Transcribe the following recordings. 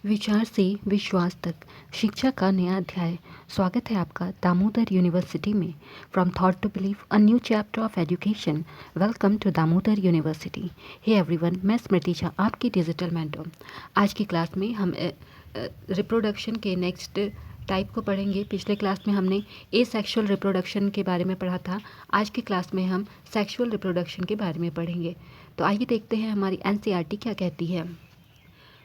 विचार से विश्वास तक शिक्षा का नया अध्याय। स्वागत है आपका दामोदर यूनिवर्सिटी में। From thought to believe a new chapter of education. Welcome to Damodar university. Hey everyone, मैं स्मृति झा, आपकी डिजिटल मेंटर। आज की क्लास में हम रिप्रोडक्शन के नेक्स्ट टाइप को पढ़ेंगे। पिछले क्लास में हमने एसेक्सुअल रिप्रोडक्शन के बारे में पढ़ा था। आज की क्लास में हम सेक्सुअल रिप्रोडक्शन के बारे में पढ़ेंगे। तो आइए देखते हैं हमारी एनसीईआरटी क्या कहती है।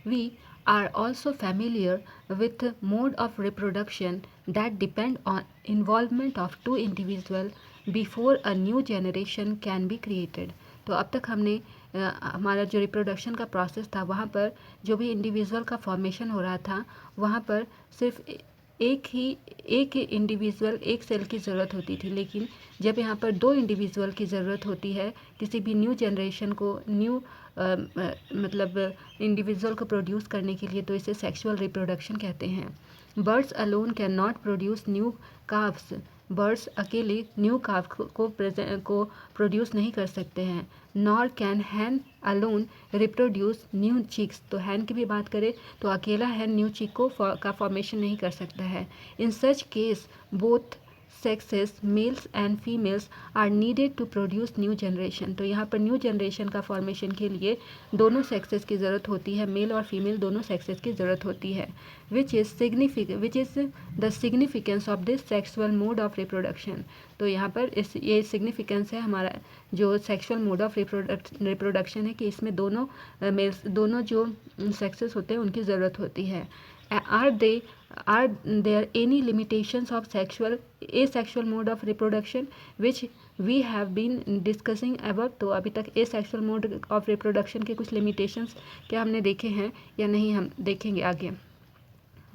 We are also familiar with mode of reproduction that depend on involvement of two individuals before a new generation can be created. तो अब तक हमने हमारा जो रिप्रोडक्शन का प्रोसेस था वहाँ पर जो भी इंडिविजुअल का फॉर्मेशन हो रहा था वहाँ पर सिर्फ एक इंडिविजुअल एक सेल की ज़रूरत होती थी, लेकिन जब यहाँ पर दो इंडिविजुअल की ज़रूरत होती है किसी भी न्यू जनरेशन को न्यू मतलब इंडिविजुअल को प्रोड्यूस करने के लिए, तो इसे सेक्सुअल रिप्रोडक्शन कहते हैं। Birds alone can not produce new cows. Birds अकेले न्यू काव को प्रोड्यूस नहीं कर सकते हैं। Nor can hen alone reproduce new chicks. तो हैन की भी बात करें तो अकेला हैन न्यू चिक को का फॉर्मेशन नहीं कर सकता है। In such case both sexes males and females are needed to produce new generation. तो यहाँ पर न्यू जनरेशन का फॉर्मेशन के लिए दोनों सेक्सेस की ज़रूरत होती है, मेल और फीमेल दोनों सेक्सेस की ज़रूरत होती है। Which is the significance of this sexual mode of reproduction. तो यहाँ पर ये सिग्निफिकेंस है हमारा जो सेक्सुअल मोड ऑफ रिप्रोडक्शन है कि इसमें दोनों मेल्स दोनों जो सेक्सेस होते हैं उनकी ज़रूरत होती है। Are there any limitations of asexual mode of reproduction which we have been discussing above? तो अभी तक asexual mode of reproduction के कुछ limitations क्या हमने देखे हैं या नहीं, हम देखेंगे आगे।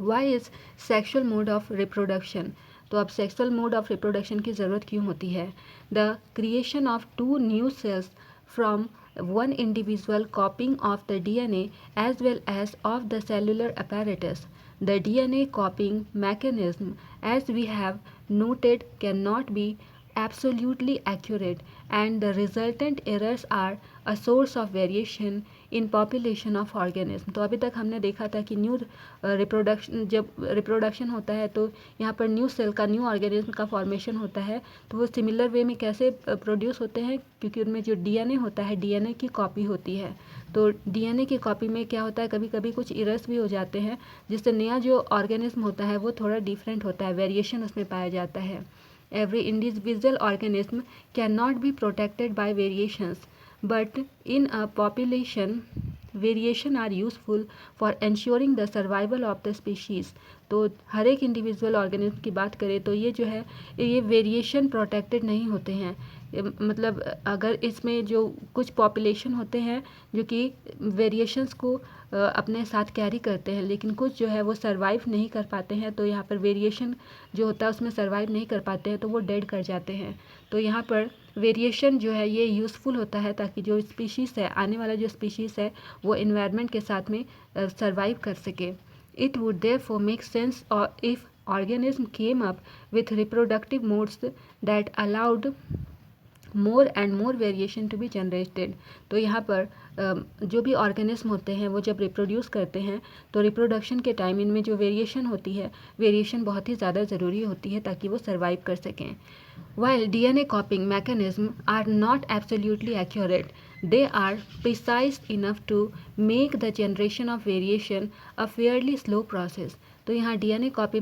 Why is sexual mode of reproduction? तो अब सेक्सुअल मोड ऑफ रिप्रोडक्शन की ज़रूरत क्यों होती है? The creation of two new cells from one individual copying of the DNA as well as of the cellular apparatus. The DNA copying mechanism, as we have noted, cannot be absolutely accurate, and the resultant errors are a source of variation in population of organism. तो अभी तक हमने देखा था कि new reproduction जब reproduction होता है तो यहाँ पर न्यू सेल का न्यू ऑर्गेनिज्म का फॉर्मेशन होता है, तो वो सिमिलर वे में कैसे प्रोड्यूस होते हैं, क्योंकि उनमें जो डीएनए होता है डीएनए की कॉपी होती है। तो डीएनए की कॉपी में क्या होता है, कभी कभी कुछ इरर्स भी हो जाते हैं जिससे नया जो ऑर्गेनिज्म होता है वो थोड़ा डिफरेंट होता है, वेरिएशन उसमें पाया जाता है। Every individual organism cannot be protected by variations, but in a population, variation are useful for ensuring the survival of the species. तो हर एक इंडिविजुअल ऑर्गेनिज्म की बात करें तो ये जो है ये वेरिएशन प्रोटेक्टेड नहीं होते हैं। मतलब अगर इसमें जो कुछ पॉपुलेशन होते हैं जो कि वेरिएशंस को अपने साथ कैरी करते हैं, लेकिन कुछ जो है वो सरवाइव नहीं कर पाते हैं, तो यहाँ पर वेरिएशन जो होता है उसमें सरवाइव नहीं कर पाते हैं तो वो डेड कर जाते हैं। तो यहाँ पर वेरिएशन जो है ये यूज़फुल होता है ताकि जो स्पीशीज़ है, आने वाला जो स्पीशीज़ है वो इन्वायरमेंट के साथ में सरवाइव कर सके। It would therefore make sense if organism came up with reproductive modes that allowed more and more variation to be generated. तो यहाँ पर जो भी ऑर्गेनिज्म होते हैं वो जब रिप्रोड्यूस करते हैं तो रिप्रोडक्शन के टाइम इनमें जो वेरिएशन होती है, वेरिएशन बहुत ही ज़्यादा ज़रूरी होती है ताकि वो सर्वाइव कर सकें। While DNA copying mechanisms are not absolutely accurate, they are precise enough to make the generation of variation a fairly slow process. तो यहाँ डीएनए कॉपी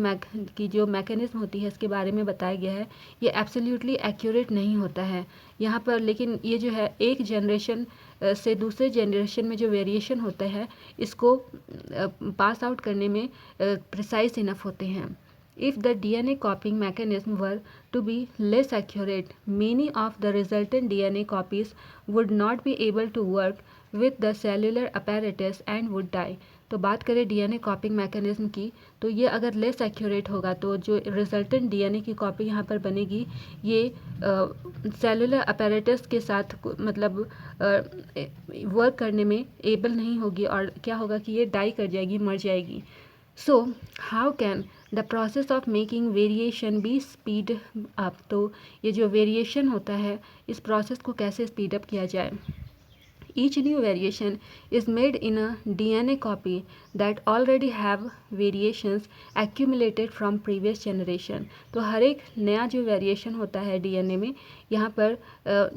की जो मैकेनिज्म होती है इसके बारे में बताया गया है, ये एब्सोल्युटली एक्यूरेट नहीं होता है यहाँ पर, लेकिन ये जो है एक जनरेशन से दूसरे जनरेशन में जो वेरिएशन होता है इसको पास आउट करने में प्रिसाइज इनफ होते हैं। If the DNA copying mechanism were to be less accurate, many of the resultant DNA copies would not be able to work with the cellular apparatus and would die. तो बात करें DNA कॉपिंग mechanism की, तो ये अगर less accurate होगा तो जो रिजल्टेंट डीएनए की कॉपी यहाँ पर बनेगी ये सेलुलर अपैरेटस के साथ मतलब वर्क करने में एबल नहीं होगी और क्या होगा कि ये डाई कर जाएगी, मर जाएगी। So how can the process of making variation be speed up. तो ये जो वेरिएशन होता है इस प्रोसेस को कैसे स्पीड अप किया जाए। Each new variation is made in a DNA copy that already have variations accumulated from previous generation. तो हर एक नया जो वेरिएशन होता है डीएनए में, यहाँ पर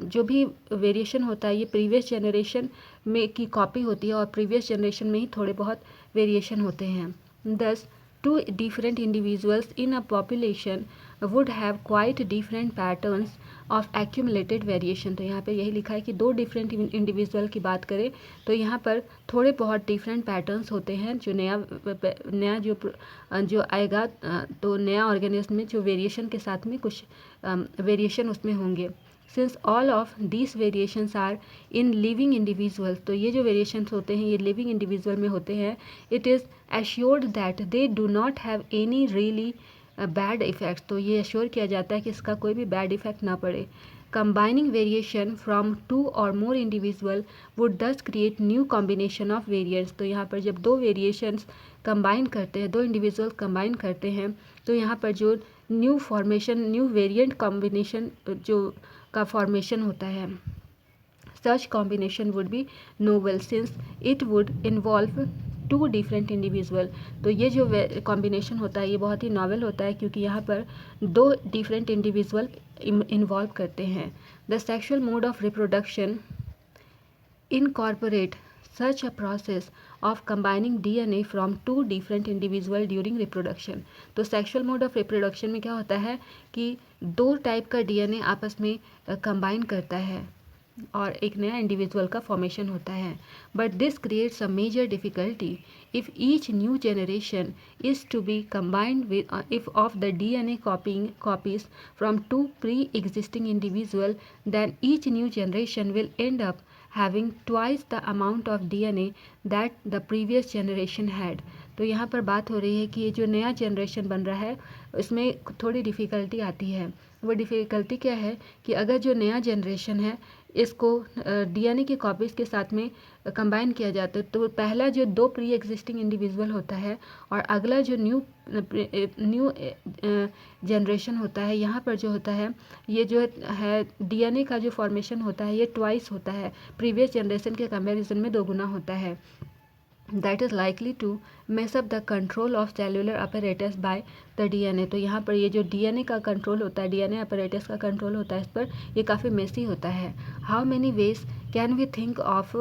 जो भी वेरिएशन होता है ये प्रीवियस जनरेशन में की कॉपी होती है और प्रीवियस जनरेशन में ही थोड़े बहुत वेरिएशन होते हैं. Thus, two different individuals in a population would have quite different patterns of accumulated variation. तो यहाँ पर यही लिखा है कि दो डिफरेंट इंडिविजुअल की बात करें तो यहाँ पर थोड़े बहुत डिफरेंट पैटर्न्स होते हैं जो नया जो आएगा तो नया ऑर्गेनिज्म में जो वेरिएशन के साथ में कुछ वेरिएशन उसमें होंगे. Since all of these variations are in living individuals, तो ये जो वेरिएशंस होते हैं ये लिविंग इंडिविजुअल में होते हैं. It is assured that they do not have any really bad effects, तो ये एश्योर किया जाता है कि इसका कोई भी बैड इफ़ेक्ट ना पड़े. Combining variation from two or more individual would thus create new combination of variants. तो यहाँ पर जब दो वेरिएशंस कंबाइन करते हैं, दो इंडिविजुअल कंबाइन करते हैं तो यहाँ पर जो new formation, new variant combination जो का फॉर्मेशन होता है, such combination would be novel since it would involve two different individual. तो ये जो कॉम्बिनेशन होता है ये बहुत ही नॉवल होता है क्योंकि यहाँ पर दो डिफरेंट इंडिविजुअल इन्वॉल्व करते हैं. The sexual mode of reproduction incorporate such a process of combining DNA from two different individual during reproduction. तो सेक्शुअल मोड ऑफ रिप्रोडक्शन में क्या होता है कि दो टाइप का डीएनए आपस में कंबाइन करता है और एक नया इंडिविजुअल का फॉर्मेशन होता है. But this creates a major difficulty if each new generation is to be combined with if of the DNA copies from two pre existing individual, then each new generation will end up having twice the amount of DNA that the previous generation had. तो यहाँ पर बात हो रही है कि ये जो नया जनरेशन बन रहा है इसमें थोड़ी डिफ़िकल्टी आती है. वो डिफ़िकल्टी क्या है कि अगर जो नया जनरेशन है इसको डीएनए की कॉपीज़ के साथ में कंबाइन किया जाता है तो पहला जो दो प्री एग्जिस्टिंग इंडिविजुअल होता है और अगला जो न्यू जनरेशन होता है, यहाँ पर जो होता है ये जो है डीएनए का जो फॉर्मेशन होता है ये ट्वाइस होता है, प्रीवियस जनरेशन के कंपैरिजन में दोगुना होता है. That is likely to mess up the control of cellular apparatus by the DNA. तो यहाँ पर ये जो डीएनए का कंट्रोल होता है, डीएनए अपरेटस का कंट्रोल होता है, इस पर ये काफ़ी मेसी होता है. How many ways can we think of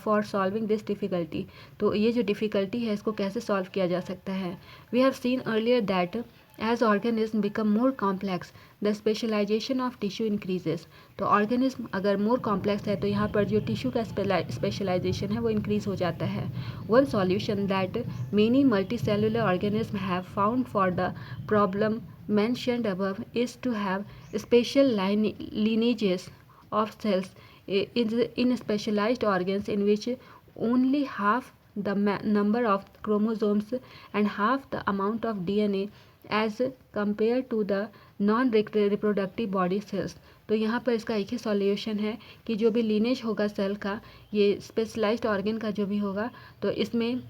for solving this difficulty. तो ये जो डिफ़िकल्टी है इसको कैसे सॉल्व किया जा सकता है. We have seen earlier that as organism become more complex the specialization of tissue increases. तो ऑर्गेनिज्म अगर मोर कॉम्प्लेक्स है तो यहाँ पर जो टिश्यू का स्पेशलाइजेशन है वो इंक्रीज हो जाता है. One solution that many multicellular organism have found for the problem mentioned above is to have special lineages of cells in specialized organs in which only half the number of chromosomes and half the amount of DNA as compared to the non reproductive body cells. तो यहाँ पर इसका एक ही solution है कि जो भी lineage होगा सेल का, ये स्पेशलाइज्ड ऑर्गन का जो भी होगा तो इसमें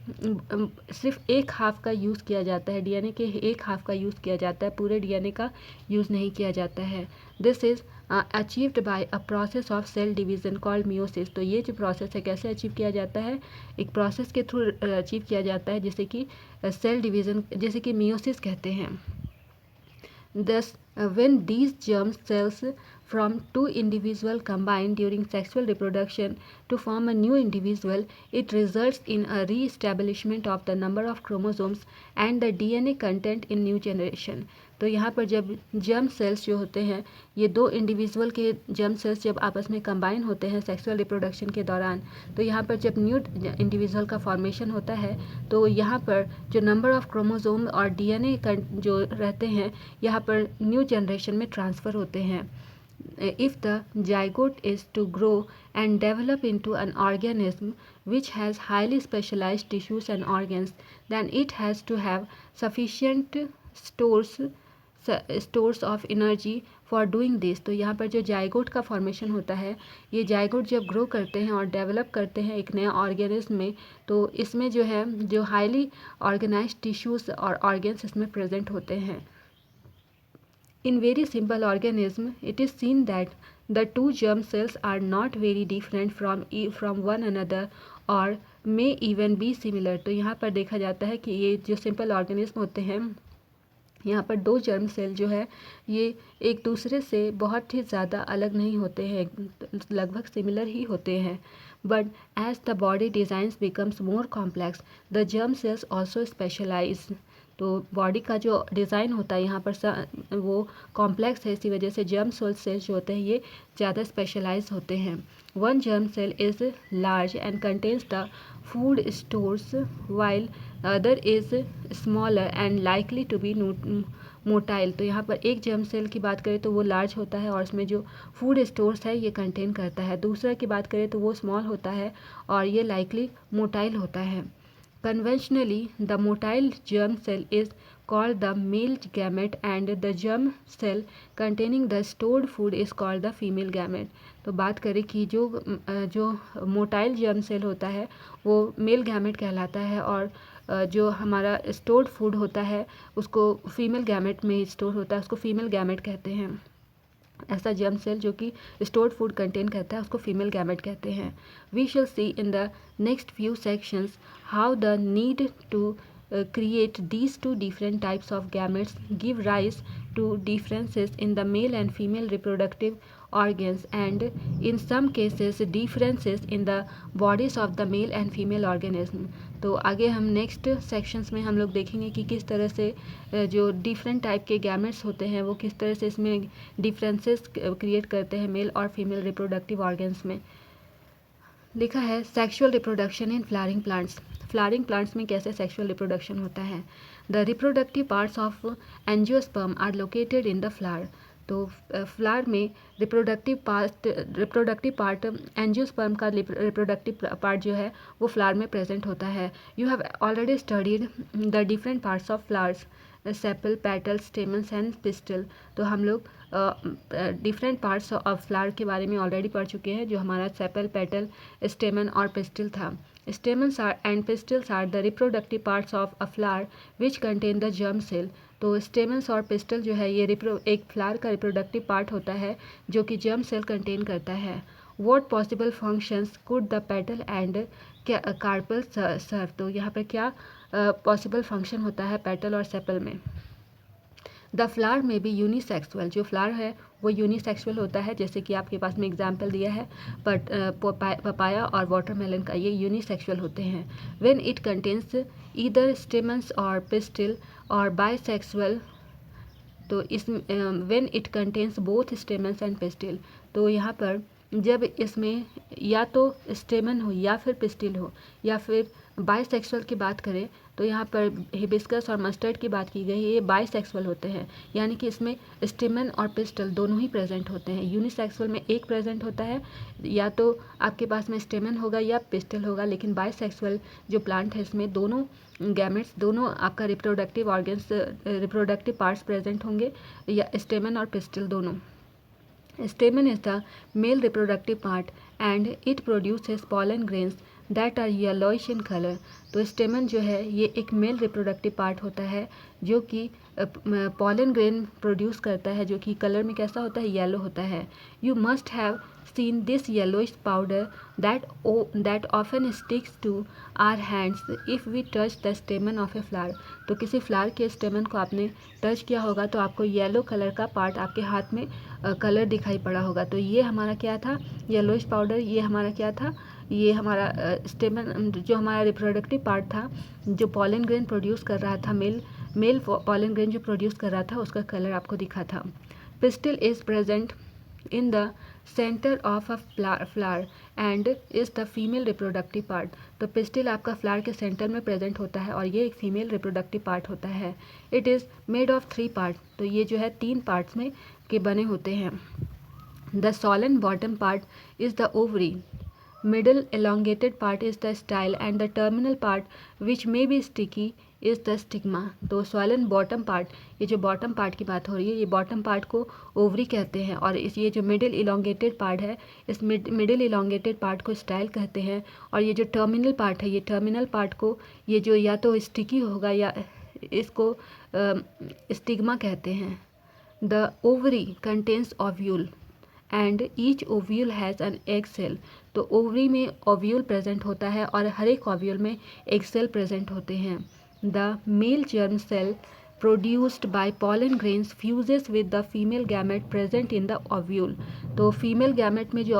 सिर्फ एक हाफ का यूज़ किया जाता है, डीएनए के एक हाफ का यूज़ किया जाता है, पूरे डीएनए का यूज़ नहीं किया जाता है. This is achieved by a process of cell division called meiosis. तो ये जो प्रोसेस है कैसे अचीव किया जाता है, एक प्रोसेस के थ्रू अचीव किया जाता है जिसे कि सेल डिवीज़न, जैसे कि मियोसिस कहते हैं. Thus, when these germ cells from two individuals combine during sexual reproduction to form a new individual, it results in a re-establishment of the number of chromosomes and the DNA content in new generation. तो यहाँ पर जब germ cells जो होते हैं, ये दो individual के जर्म सेल्स जब आपस में कंबाइन होते हैं सेक्सुअल रिप्रोडक्शन के दौरान, तो यहाँ पर जब न्यू इंडिविजुअल का फॉर्मेशन होता है तो यहाँ पर जो नंबर ऑफ क्रोमोसोम और डीएनए जो रहते हैं यहाँ पर न्यू जनरेशन में ट्रांसफ़र होते हैं. If the zygote is to grow and develop into an organism which has highly specialized tissues and organs, then it has to have sufficient stores of energy for doing this. तो यहाँ पर जो zygote का formation होता है, ये zygote जब grow करते हैं और डेवलप करते हैं एक नया ऑर्गेनिज्म में, तो इसमें जो है जो हाईली ऑर्गेनाइज्ड टिश्यूज़ और ऑर्गन्स इसमें प्रेजेंट होते हैं. In very simple organism, it is seen that the two germ cells are not very different from one another or may even be similar. तो यहाँ पर देखा जाता है कि ये जो सिंपल ऑर्गेनिज्म होते हैं, यहाँ पर दो जर्म सेल जो है ये एक दूसरे से बहुत ही ज़्यादा अलग नहीं होते हैं, लगभग सिमिलर ही होते हैं। But as the body designs becomes more complex the germ cells also specialise. तो बॉडी का जो डिज़ाइन होता है यहाँ पर वो कॉम्प्लेक्स है, इसी वजह से जर्म सेल्स जो होते हैं ये ज़्यादा स्पेशलाइज होते हैं। One germ cell is large and contains the food stores while other is smaller and likely to be motile. तो यहाँ पर एक जर्म सेल की बात करें तो वो लार्ज होता है और इसमें जो फूड स्टोर्स है ये कंटेन करता है। दूसरा की बात करें तो वो स्मॉल होता है और ये लाइकली मोटाइल होता है। Conventionally the motile germ cell is called the male gamete and the germ cell containing the stored food is called the female gamete। तो बात करें कि जो मोटाइल जर्म सेल होता है वो मेल गैमेट कहलाता है और जो हमारा स्टोर्ड फूड होता है उसको फीमेल गैमेट में स्टोर होता है, उसको फीमेल गैमेट कहते हैं। ऐसा जर्म सेल जो कि स्टोर्ड फूड कंटेन करता है उसको फीमेल गैमेट कहते हैं। We shall see in the next few sections how the need to create these two different types of gametes give rise to differences in the male and female reproductive organs and in some cases differences in the bodies of the male and female organism। तो आगे हम next sections में हम लोग देखेंगे कि किस तरह से जो डिफरेंट टाइप के गैमेट्स होते हैं वो किस तरह से इसमें डिफरेंसेस क्रिएट करते हैं मेल और फीमेल रिप्रोडक्टिव ऑर्गन्स में। लिखा है sexual reproduction in flowering plants. Flowering plants में कैसे सेक्सुअल रिप्रोडक्शन होता है। The reproductive parts of angiosperm are located in the flower. तो फ्लावर में रिप्रोडक्टिव पार्ट एंजियोस्पर्म का रिप्रोडक्टिव पार्ट जो है वो फ्लावर में प्रेजेंट होता है। You have already studied the different parts of flowers sepal petal stamens and pistil. तो हम लोग डिफरेंट पार्ट्स ऑफ फ्लावर के बारे में ऑलरेडी पढ़ चुके हैं, जो हमारा सेपल पेटल स्टेमन और पिस्टल था। Stamens are and pistils are the reproductive parts of a flower which contain the germ cell। तो स्टेमन्स और पिस्टल जो है ये एक फ्लावर का रिप्रोडक्टिव पार्ट होता है जो कि जर्म सेल कंटेन करता है। What possible functions could the petal and carpel सर्व। तो यहाँ पर क्या पॉसिबल फंक्शन होता है पेटल और सेपल में। द फ्लावर में भी यूनिसेक्सुअल। जो फ्लावर है वो यूनिसेक्सुअल होता है, जैसे कि आपके पास में एग्जाम्पल दिया है बट पपाया और वाटरमेलन का, ये यूनिसेक्सुअल होते हैं। When it contains either stamens और पिस्टिल और बाइसेक्सुअल। तो इस when it contains both stamens and pistil. तो यहाँ पर जब इसमें या तो स्टेमन हो या फिर पिस्टिल हो या फिर बाइसेक्सुअल की बात करें तो यहाँ पर हिबिस्कस और मस्टर्ड की बात की गई है, ये बाइसेक्सुअल होते हैं, यानी कि इसमें स्टेमन और पिस्टल दोनों ही प्रेजेंट होते हैं। यूनिसेक्सुअल में एक प्रेजेंट होता है, या तो आपके पास में स्टेमन होगा या पिस्टल होगा, लेकिन बाइसेक्सुअल जो प्लांट है इसमें दोनों गैमेट्स, दोनों आपका reproductive organs reproductive parts present होंगे, या स्टेमन और पिस्टल दोनों। Stamen is the male reproductive part and it produces pollen grains that are yellowish in color। तो स्टेमन जो है ये एक मेल रिप्रोडक्टिव पार्ट होता है जो कि पॉलन ग्रेन प्रोड्यूस करता है, जो कि कलर में कैसा होता है, येलो होता है। You must have seen this yellowish powder that often sticks to our hands if we touch the stamen of a flower। तो किसी फ्लावर के स्टेमन को आपने टच किया होगा तो आपको येलो कलर का पार्ट आपके हाथ में कलर दिखाई पड़ा होगा। तो ये हमारा क्या था, येलोइश पाउडर, ये हमारा क्या था, ये हमारा स्टेमन जो हमारा रिप्रोडक्टिव पार्ट था जो पॉलन ग्रेन प्रोड्यूस कर रहा था, मेल पॉलन ग्रेन जो प्रोड्यूस कर रहा था उसका कलर आपको दिखा था। Pistil is present in the center of a flower and is the female reproductive part। तो पिस्टिल आपका फ्लावर के सेंटर में प्रेजेंट होता है और ये एक फीमेल रिप्रोडक्टिव पार्ट होता है। It is made of 3 part. तो ये जो है 3 पार्ट्स में के बने होते हैं। The swollen bottom part is the ovary, middle elongated part is the style and the terminal part which may be sticky is the stigma। तो swollen bottom part, ये जो bottom part की बात हो रही है, ये bottom part को ओवरी कहते हैं और इस ये जो middle elongated part है इस middle elongated part को style कहते हैं, और ये जो terminal part है ये terminal part को ये जो या तो sticky होगा या इसको stigma कहते हैं। The ovary contains ovule and each ovule has an egg cell. तो ओवरी में ओव्यूल प्रेजेंट होता है और हर एक ओव्यूल में एग सेल प्रेजेंट होते हैं। The male germ cell produced by pollen grains fuses with the female gamete present in the ovule. तो फीमेल गैमेट में जो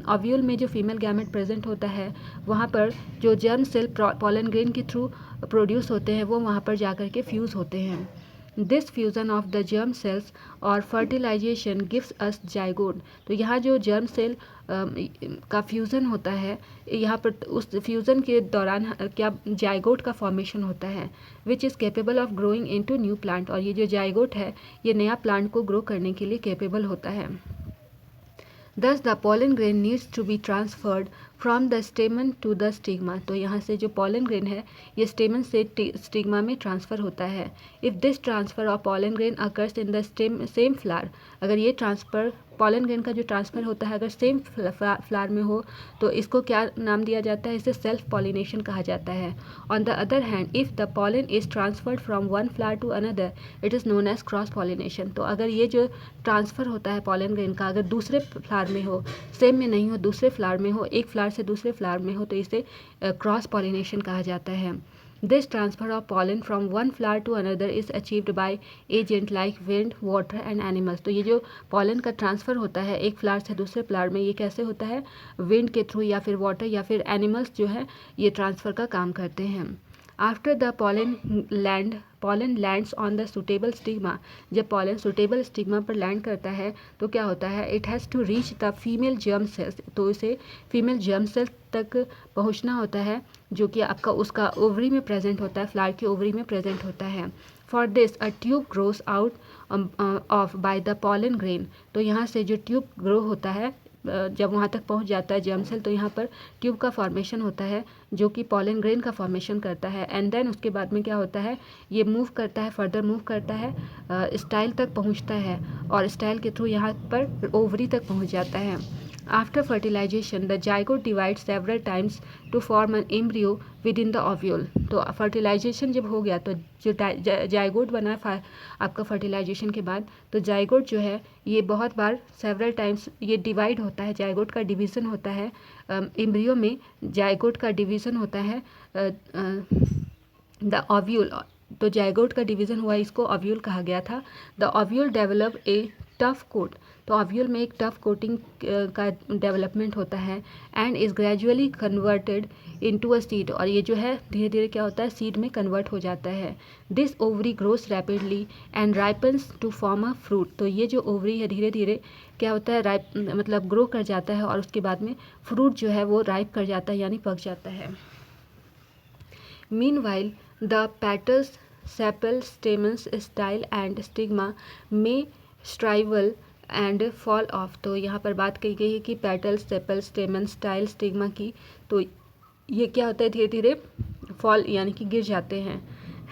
ओव्यूल में जो फीमेल गैमेट प्रेजेंट होता है वहाँ पर जो जर्म सेल पॉलन ग्रेन के थ्रू प्रोड्यूस होते हैं वो वहाँ पर जाकर के फ्यूज़ होते हैं। This fusion of the germ cells और फर्टिलाइजेशन गिव्स अस जाइगोट। तो यहाँ जो जर्म सेल का फ्यूज़न होता है, यहाँ पर उस फ्यूज़न के दौरान क्या जाइगोट का फॉर्मेशन होता है, which is capable of growing into new plant. और ये जो जाइगोट है ये नया प्लांट को ग्रो करने के लिए कैपेबल होता है। Thus the pollen grain needs to be transferred from the stamen to the stigma। तो यहाँ से जो pollen grain है ये stamen से stigma में transfer होता है। If this transfer of pollen grain occurs in the same flower, अगर ये transfer pollen grain का जो transfer होता है अगर same flower में हो तो इसको क्या नाम दिया जाता है, इसे self pollination कहा जाता है। On the other hand, if the pollen is transferred from one flower to another, it is known as cross pollination। तो अगर ये जो ट्रांसफ़र होता है pollen grain का अगर दूसरे फ्लावर में हो, सेम में नहीं हो, दूसरे फ्लावर में हो, एक फ्लावर से दूसरे फ्लावर में हो, तो इसे क्रॉस पॉलिनेशन कहा जाता है। This transfer of pollen from one flower to another is achieved by agent like wind, water and animals. तो ये जो पॉलन का ट्रांसफ़र होता है एक फ्लावर से दूसरे फ्लावर में, ये कैसे होता है, विंड के थ्रू या फिर वाटर या फिर एनिमल्स जो है ये ट्रांसफ़र का काम करते हैं। After the pollen lands on the suitable stigma, जब pollen suitable stigma पर लैंड करता है तो क्या होता है, it has to reach the female germ cells। तो इसे फीमेल जर्म सेल तक पहुंचना होता है जो कि आपका उसका ओवरी में प्रेजेंट होता है, फ्लावर की ओवरी में प्रेजेंट होता है। For this a tube grows out of by the pollen grain। तो यहाँ से जो ट्यूब ग्रो होता है जब वहाँ तक पहुँच जाता है जर्म सेल तो यहाँ पर ट्यूब का फॉर्मेशन होता है जो कि पॉलन ग्रेन का फॉर्मेशन करता है। एंड देन उसके बाद में क्या होता है, ये मूव करता है, फर्दर मूव करता है, स्टाइल तक पहुँचता है और स्टाइल के थ्रू यहाँ पर ओवरी तक पहुँच जाता है। After fertilization, the zygote divides several times to form an embryo within the ovule। तो फर्टिलाइजेशन जब हो गया तो जो जाइगोट बना आपका फर्टिलाइजेशन के बाद, तो जाइगोट जो है ये बहुत बार सेवरल टाइम्स ये डिवाइड होता है, जाइगोट का डिवीज़न होता है, एम्ब्रियो में जाइगोट का डिवीज़न होता है द ओव्यूल। तो जाइगोट का डिवीज़न हुआ, इसको ओव्यूल कहा गया था। The ovule develop a tough coat. तो ओव्यूल में एक टफ कोटिंग का डेवलपमेंट होता है and is gradually converted into a seed. और ये जो है धीरे धीरे क्या होता है, सीड में कन्वर्ट हो जाता है। This ovary grows rapidly and ripens to form a fruit. तो ये जो ओवरी है धीरे धीरे क्या होता है, मतलब ग्रो कर जाता है और उसके बाद में फ्रूट जो है वो राइप कर जाता है यानी पक जाता है। Meanwhile the petals, sepal, stamens, style and stigma में स्ट्राइवल एंड फॉल ऑफ। तो यहाँ पर बात कही गई है कि पेटल, सेपल, स्टेमन, स्टाइल, स्टिग्मा की, तो ये क्या होता है धीरे धीरे फॉल यानी कि गिर जाते हैं।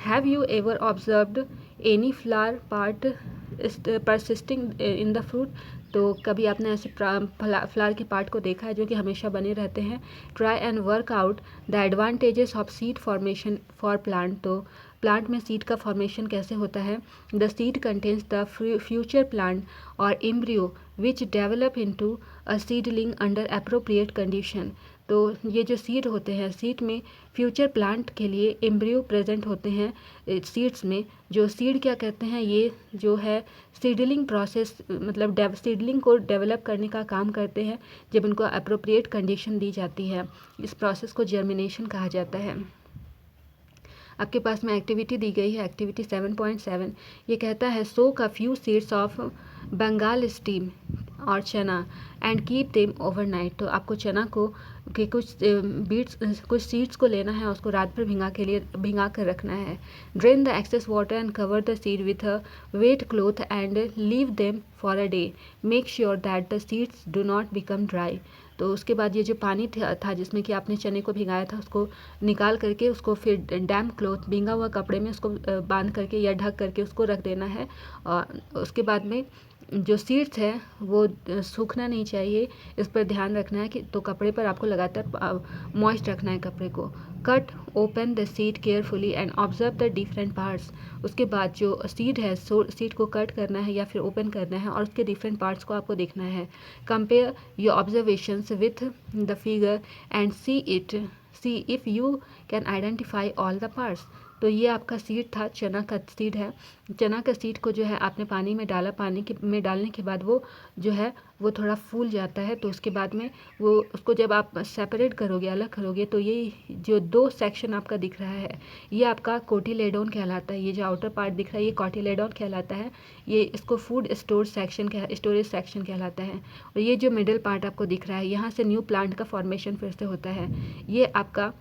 Have you ever observed any flower part persisting in the fruit. तो कभी आपने ऐसे फ्लावर के पार्ट को देखा है जो कि हमेशा बने रहते हैं। Try and work out the advantages of seed formation for plant. तो प्लांट में सीड का फॉर्मेशन कैसे होता है। The seed contains the future plant और embryo which develop into a seedling under appropriate condition. तो ये जो सीड होते हैं, सीड में फ्यूचर प्लांट के लिए एम्ब्रियो प्रेजेंट होते हैं सीड्स में। जो सीड क्या कहते हैं, ये जो है सीडलिंग प्रोसेस, मतलब सीडलिंग को डेवलप करने का काम करते हैं जब उनको अप्रोप्रिएट कंडीशन दी जाती है। इस प्रोसेस को जर्मिनेशन कहा जाता है। आपके पास में एक्टिविटी दी गई है, एक्टिविटी 7.7। ये कहता है soak a few seeds of Bengal steam और chana and keep them overnight. तो आपको चना को के कुछ सीड्स को लेना है, उसको रात भर भिंगा कर रखना है। Drain the excess water and cover the seed with a wet cloth and leave them for a day. Make sure that the seeds do not become dry. तो उसके बाद ये जो पानी था जिसमें कि आपने चने को भिगाया था उसको निकाल करके उसको फिर डैम्प क्लोथ, भींगा हुआ कपड़े में उसको बांध करके या ढक करके उसको रख देना है। और उसके बाद में जो सीड्स है वो सूखना नहीं चाहिए, इस पर ध्यान रखना है कि तो कपड़े पर आपको लगातार मॉइस्ट रखना है कपड़े को। Cut open the seed carefully and observe the different parts. उसके बाद जो सीड है सीड को कट करना है या फिर ओपन करना है और उसके डिफरेंट पार्ट्स को आपको देखना है। Compare your observations with the figure and C if you can identify all the parts. तो ये आपका सीड था, चना का सीड है। चना का सीड को जो है आपने पानी में डाला, में डालने के बाद वो जो है वो थोड़ा फूल जाता है। तो उसके बाद में वो उसको जब आप सेपरेट करोगे, अलग करोगे, तो ये जो दो सेक्शन आपका दिख रहा है ये आपका कोटिलेडोन कहलाता है। ये जो आउटर पार्ट दिख रहा है ये कोटिलेडोन कहलाता है। ये इसको फूड स्टोरेज सेक्शन कहलाता है। और ये जो मिडिल पार्ट आपको दिख रहा है यहाँ से न्यू प्लांट का फॉर्मेशन फिर से होता है, ये आपका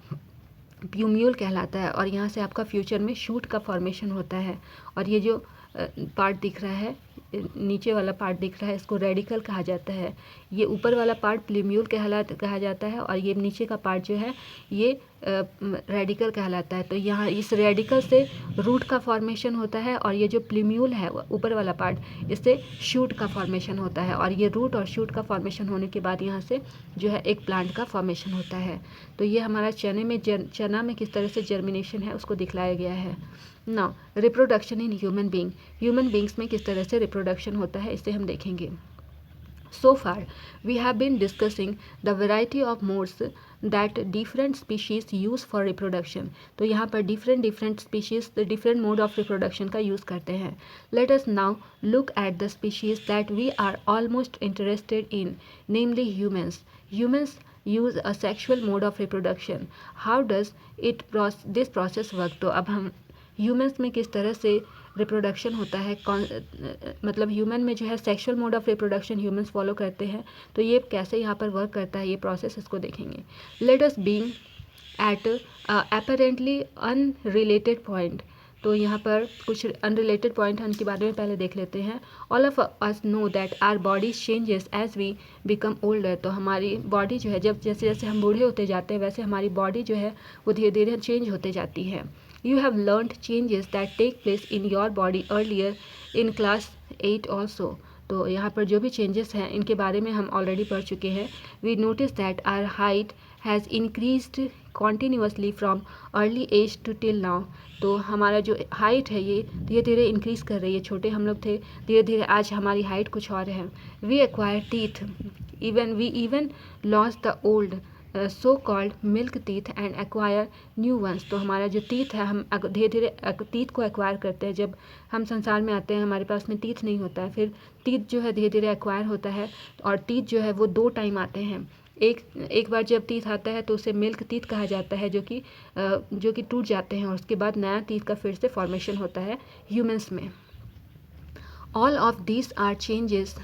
प्यूम्यूल कहलाता है। और यहाँ से आपका फ्यूचर में शूट का फॉर्मेशन होता है। और ये जो पार्ट दिख रहा है, नीचे वाला पार्ट दिख रहा है, इसको रेडिकल कहा जाता है। ये ऊपर वाला पार्ट प्लूम्यूल कहा जाता है और ये नीचे का पार्ट जो है ये रेडिकल कहलाता है। तो यहाँ इस रेडिकल से रूट का फॉर्मेशन होता है और ये जो प्लूम्यूल है ऊपर वाला पार्ट, इससे शूट का फॉर्मेशन होता है। और ये रूट और शूट का फॉर्मेशन होने के बाद यहाँ से जो है एक प्लांट का फॉर्मेशन होता है। तो ये हमारा चना में किस तरह से जर्मिनेशन है उसको दिखलाया गया है। Now reproduction in human beings में किस तरह से रिप्रोडक्शन होता है इसे हम देखेंगे। So far, we have been discussing the variety of modes that different species use for reproduction. तो यहाँ पर different species the different mode of reproduction का use करते हैं. Let us now look at the species that we are almost interested in, namely humans. Humans use a sexual mode of reproduction. How does this process work? तो अब हम humans में किस तरह से रिप्रोडक्शन होता है, मतलब ह्यूमन में जो है sexual mode of reproduction humans follow करते हैं, तो ये कैसे यहाँ पर वर्क करता है ये प्रोसेस इसको देखेंगे। Let us being at apparently unrelated point. तो यहाँ पर कुछ अनरिलेटेड पॉइंट हैं, उनके बारे में पहले देख लेते हैं। All of us know that our body changes as we become older. तो हमारी बॉडी जो है जब जैसे जैसे हम बूढ़े होते जाते हैं वैसे हमारी बॉडी जो है वो धीरे धीरे चेंज होते जाती है। You have learned changes that take place in your body earlier in class 8 also. तो यहाँ पर जो भी चेंजेस हैं इनके बारे में हम ऑलरेडी पढ़ चुके हैं। We notice that our height has increased continuously from early age to till now. तो हमारा जो हाइट है ये धीरे धीरे इंक्रीज़ कर रही है। छोटे हम लोग थे, धीरे धीरे आज हमारी हाइट कुछ और है। We acquire teeth, we even lost the old so called milk teeth and acquire new ones. तो हमारा जो टीथ है हम धीरे धीरे टीथ को एक्वायर करते हैं। जब हम संसार में आते हैं हमारे पास में टीथ नहीं होता है, फिर टीथ जो है धीरे धीरे एक्वायर होता है। और टीथ जो है वो दो टाइम आते हैं। एक बार जब टीथ आता है तो उसे मिल्क टीथ कहा जाता है, जो कि टूट जाते हैं और उसके बाद नया टीथ का फिर से फॉर्मेशन होता है ह्यूमंस में। All of this are changes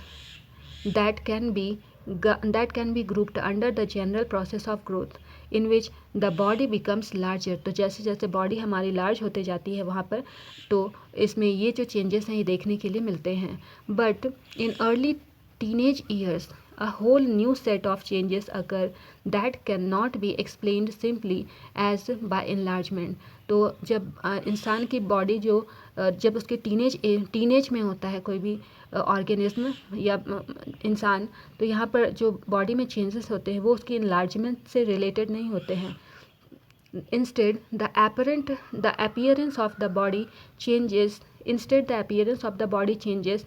that can be grouped under the general process of growth in which the body becomes larger. तो जैसे जैसे बॉडी हमारी लार्ज होते जाती है वहाँ पर तो इसमें ये जो चेंजेस हैं ये देखने के लिए मिलते हैं। But in early teenage years a whole new set of changes occur that cannot be explained simply as by enlargement. तो जब इंसान की बॉडी जो जब उसके टीनेज में होता है कोई भी ऑर्गेनिज्म या इंसान, तो यहाँ पर जो बॉडी में चेंजेस होते हैं वो उसकी इनलार्जमेंट से रिलेटेड नहीं होते हैं। Instead, the appearance of the body changes.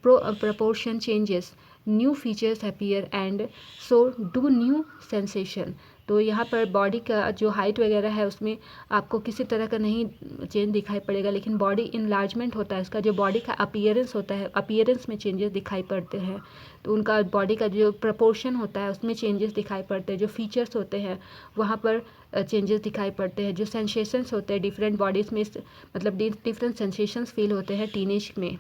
Proportion changes. New features appear and so do new sensation. तो यहाँ पर बॉडी का जो हाइट वगैरह है उसमें आपको किसी तरह का नहीं चेंज दिखाई पड़ेगा, लेकिन बॉडी इनलार्जमेंट होता है, इसका जो बॉडी का अपीयरेंस होता है अपीयरेंस में चेंजेस दिखाई पड़ते हैं। तो उनका बॉडी का जो प्रपोर्शन होता है उसमें चेंजेस दिखाई पड़ते हैं, जो फीचर्स होते हैं वहाँ पर चेंजेस दिखाई पड़ते हैं, जो सेंसेशंस होते हैं डिफरेंट बॉडीज़ में मतलब डिफरेंट सेंसेशंस फील होते हैं टीनेज में।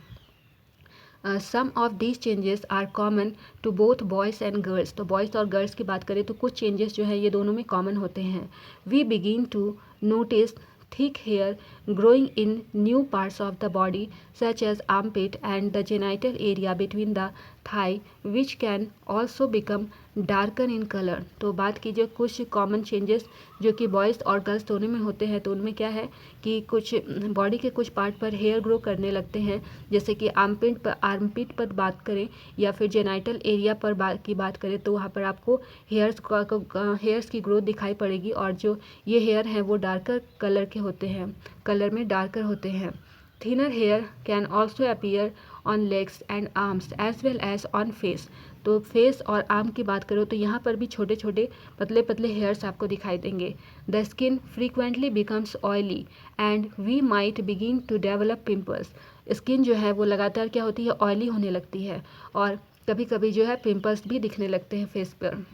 Some of these changes are common to both boys and girls. तो बॉयज़ और गर्ल्स की बात करें तो कुछ चेंजेस जो है ये दोनों में कॉमन होते हैं। We begin to notice thick hair growing in new parts of the body such as armpit and the genital area between the thigh, which can also become darken in colour. तो बात कीजिए कुछ common changes जो कि boys और girls दोनों में होते हैं, तो उनमें क्या है कि कुछ बॉडी के कुछ पार्ट पर हेयर ग्रो करने लगते हैं, जैसे कि आर्मपिट पर बात करें या फिर जेनाइटल एरिया पर बात करें तो वहाँ पर आपको हेयर्स की ग्रोथ दिखाई पड़ेगी, और जो ये हेयर हैं वो डार्कर कलर के होते हैं, कलर में डार्कर होते हैं। Thinner hair can also appear on legs and arms as well as on face. तो फेस और आर्म की बात करो तो यहाँ पर भी छोटे छोटे पतले पतले हेयर्स आपको दिखाई देंगे। The skin frequently becomes oily and we might begin to develop pimples. Skin जो है वो लगातार क्या होती है, ऑयली होने लगती है, और कभी कभी जो है पिंपल्स भी दिखने लगते हैं फेस पर।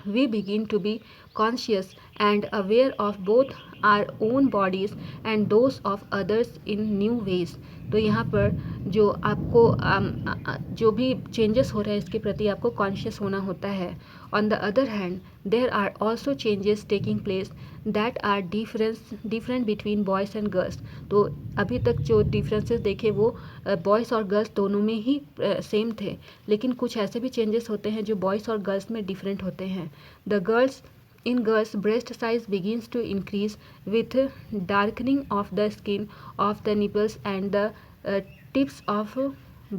We begin to be conscious and aware of both our own bodies and those of others in new ways। तो यहाँ पर जो आपको जो भी चेंजेस हो रहे हैं इसके प्रति आपको कॉन्शियस होना होता है। On the other hand there are also changes taking place that are different between boys and girls. तो अभी तक जो डिफरेंसेस देखे वो बॉयज़ और गर्ल्स दोनों में ही सेम थे, लेकिन कुछ ऐसे भी चेंजेस होते हैं जो बॉयज़ और गर्ल्स में डिफरेंट होते हैं। The girls In girls, breast size begins to increase with darkening of the skin of the nipples and the tips of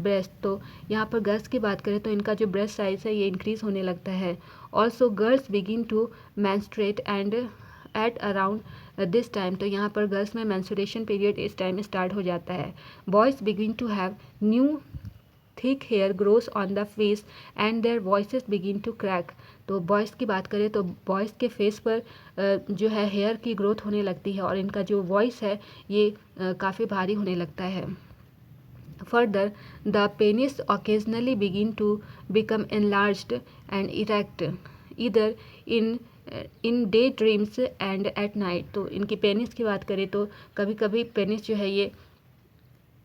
breast। तो यहाँ पर गर्ल्स की बात करें तो इनका जो ब्रेस्ट साइज है ये इंक्रीज होने लगता है। Also girls begin to menstruate and at around this time. तो यहाँ पर गर्ल्स में menstruation पीरियड इस टाइम स्टार्ट हो जाता है। Boys begin to have new thick hair grows on the face and their voices begin to crack. तो boys की बात करें तो बॉयज़ के फेस पर जो है हेयर की ग्रोथ होने लगती है, और इनका जो वॉइस है ये काफ़ी भारी होने लगता है। Further the penis occasionally begin to become enlarged and erect either in day dreams and at night. तो इनकी पेनिस की बात करें तो कभी कभी पेनिस जो है ये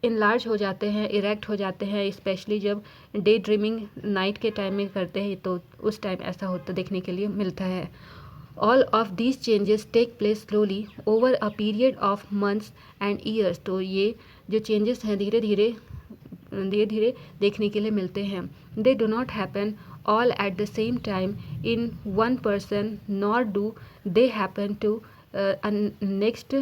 इनलार्ज हो जाते हैं, इरेक्ट हो जाते हैं, स्पेशली जब डे ड्रीमिंग नाइट के टाइम में करते हैं तो उस टाइम ऐसा होता देखने के लिए मिलता है। All of these changes take place slowly over a period of months and years. तो ये जो चेंजेस हैं धीरे धीरे देखने के लिए मिलते हैं। They do not happen all at the same time in one person nor do they happen to next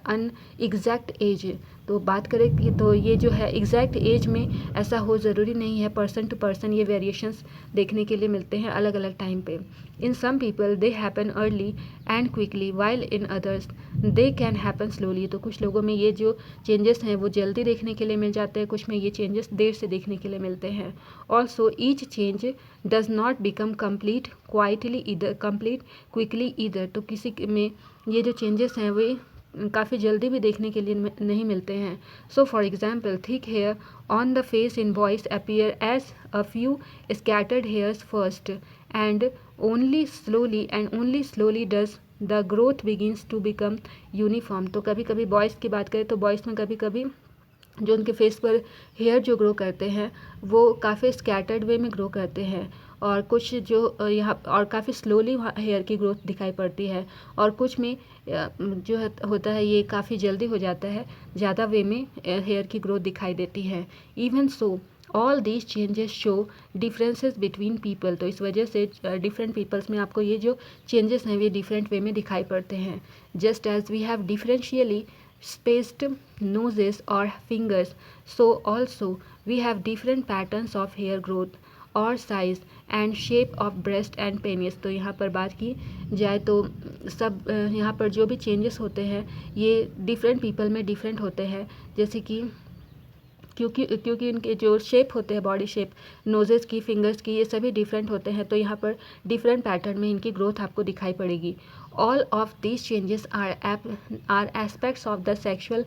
an exact age. तो बात करें कि तो ये जो है एग्जैक्ट एज में ऐसा हो ज़रूरी नहीं है, पर्सन टू पर्सन ये वेरिएशंस देखने के लिए मिलते हैं अलग अलग टाइम पे। In some people they happen early and quickly while in others they can happen slowly. तो कुछ लोगों में ये जो चेंजेस हैं वो जल्दी देखने के लिए मिल जाते हैं, कुछ में ये चेंजेस देर से देखने के लिए मिलते हैं। Also each change does not become complete quickly either. तो किसी में ये जो चेंजेस हैं वे काफ़ी जल्दी भी देखने के लिए नहीं मिलते हैं। So for example thick hair on the face in boys appear as a few scattered hairs first and only slowly does the growth begins to become uniform. तो कभी कभी बॉयज़ की बात करें तो बॉयज़ में कभी कभी जो उनके फेस पर हेयर जो ग्रो करते हैं वो काफ़ी स्कैटर्ड वे में ग्रो करते हैं, और कुछ जो यहाँ और काफ़ी स्लोली हेयर की ग्रोथ दिखाई पड़ती है, और कुछ में जो होता है ये काफ़ी जल्दी हो जाता है, ज़्यादा वे में हेयर की ग्रोथ दिखाई देती है। Even so all these changes show differences between people. तो इस वजह से डिफरेंट पीपल्स में आपको ये जो चेंजेस हैं वे डिफरेंट वे में दिखाई पड़ते हैं। Just as we have differentially spaced noses or fingers, so also we have different patterns of hair growth or size and shape of breast and penis। तो यहाँ पर बात की जाए तो सब यहाँ पर जो भी चेंजेस होते हैं ये डिफरेंट पीपल में डिफरेंट होते हैं, जैसे कि क्योंकि इनके जो शेप होते हैं बॉडी शेप, नोजेस की, फिंगर्स की, ये सभी डिफरेंट होते हैं, तो यहाँ पर डिफरेंट पैटर्न में इनकी ग्रोथ आपको दिखाई पड़ेगी। All of these changes are aspects of the sexual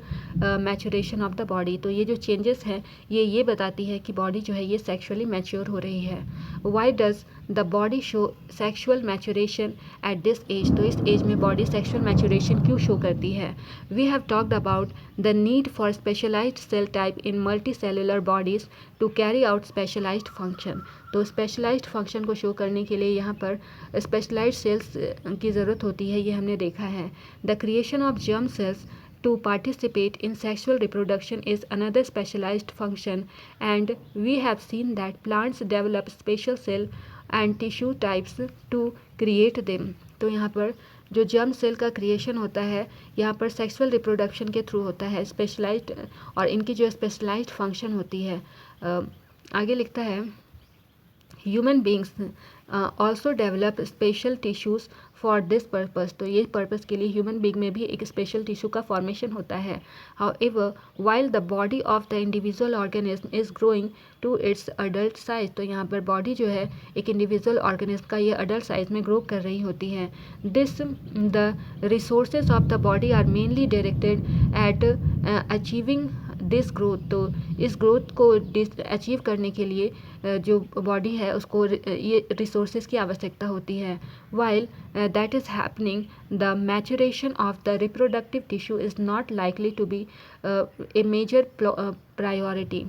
maturation of the body. तो ये जो चेंजेस हैं ये बताती है कि बॉडी जो है ये सेक्शुअली मैच्योर हो रही है। Why does the body show sexual maturation at this age. तो इस एज में बॉडी सेक्शुअल मैचुरेशन क्यों शो करती है। We have talked about the need for specialised cell type in multicellular bodies to carry out specialised function. तो specialised function को show करने के लिए यहाँ पर स्पेशलाइज्ड सेल्स की ज़रूरत होती है, ये हमने देखा है। The creation of germ sales to participate in sexual reproduction is another specialized function, and we have seen that plants develop special cell and tissue types to create them. तो यहाँ पर जो जर्म सेल का creation होता है यहाँ पर sexual reproduction के थ्रू होता है, स्पेशलाइज्ड, और इनकी जो स्पेशलाइज्ड फंक्शन होती है। आगे लिखता है human beings also develop special tissues for this purpose. तो ये पर्पज़ के लिए ह्यूमन बींग में भी एक स्पेशल टिश्यू का फॉर्मेशन होता है। However while the body of the individual organism is growing to its adult size. तो यहाँ पर बॉडी जो है एक इंडिविजुअल ऑर्गेनिज्म का ये अडल्ट साइज में ग्रो कर रही होती है। This the resources of the body are mainly directed at achieving this growth. तो इस ग्रोथ को अचीव करने के लिए जो बॉडी है उसको ये रिसोर्सेज की आवश्यकता होती है। While that is happening the maturation of the reproductive tissue is not likely to be a major priority.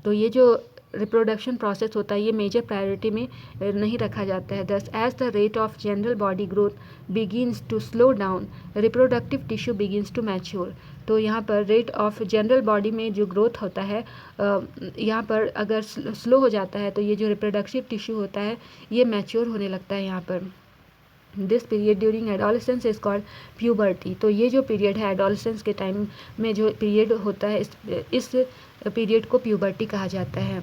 तो ये जो रिप्रोडक्शन प्रोसेस होता है ये मेजर प्रायोरिटी में नहीं रखा जाता है। Thus as the rate of general body growth begins to slow down reproductive tissue begins to mature. तो यहाँ पर रेट ऑफ जनरल बॉडी में जो ग्रोथ होता है यहाँ पर अगर स्लो हो जाता है तो ये जो रिप्रोडक्टिव टिश्यू होता है ये मैच्योर होने लगता है यहाँ पर। This period during adolescence is called puberty. तो ये जो पीरियड है एडोलेसेंस के टाइम में जो पीरियड होता है इस पीरियड को प्यूबर्टी कहा जाता है।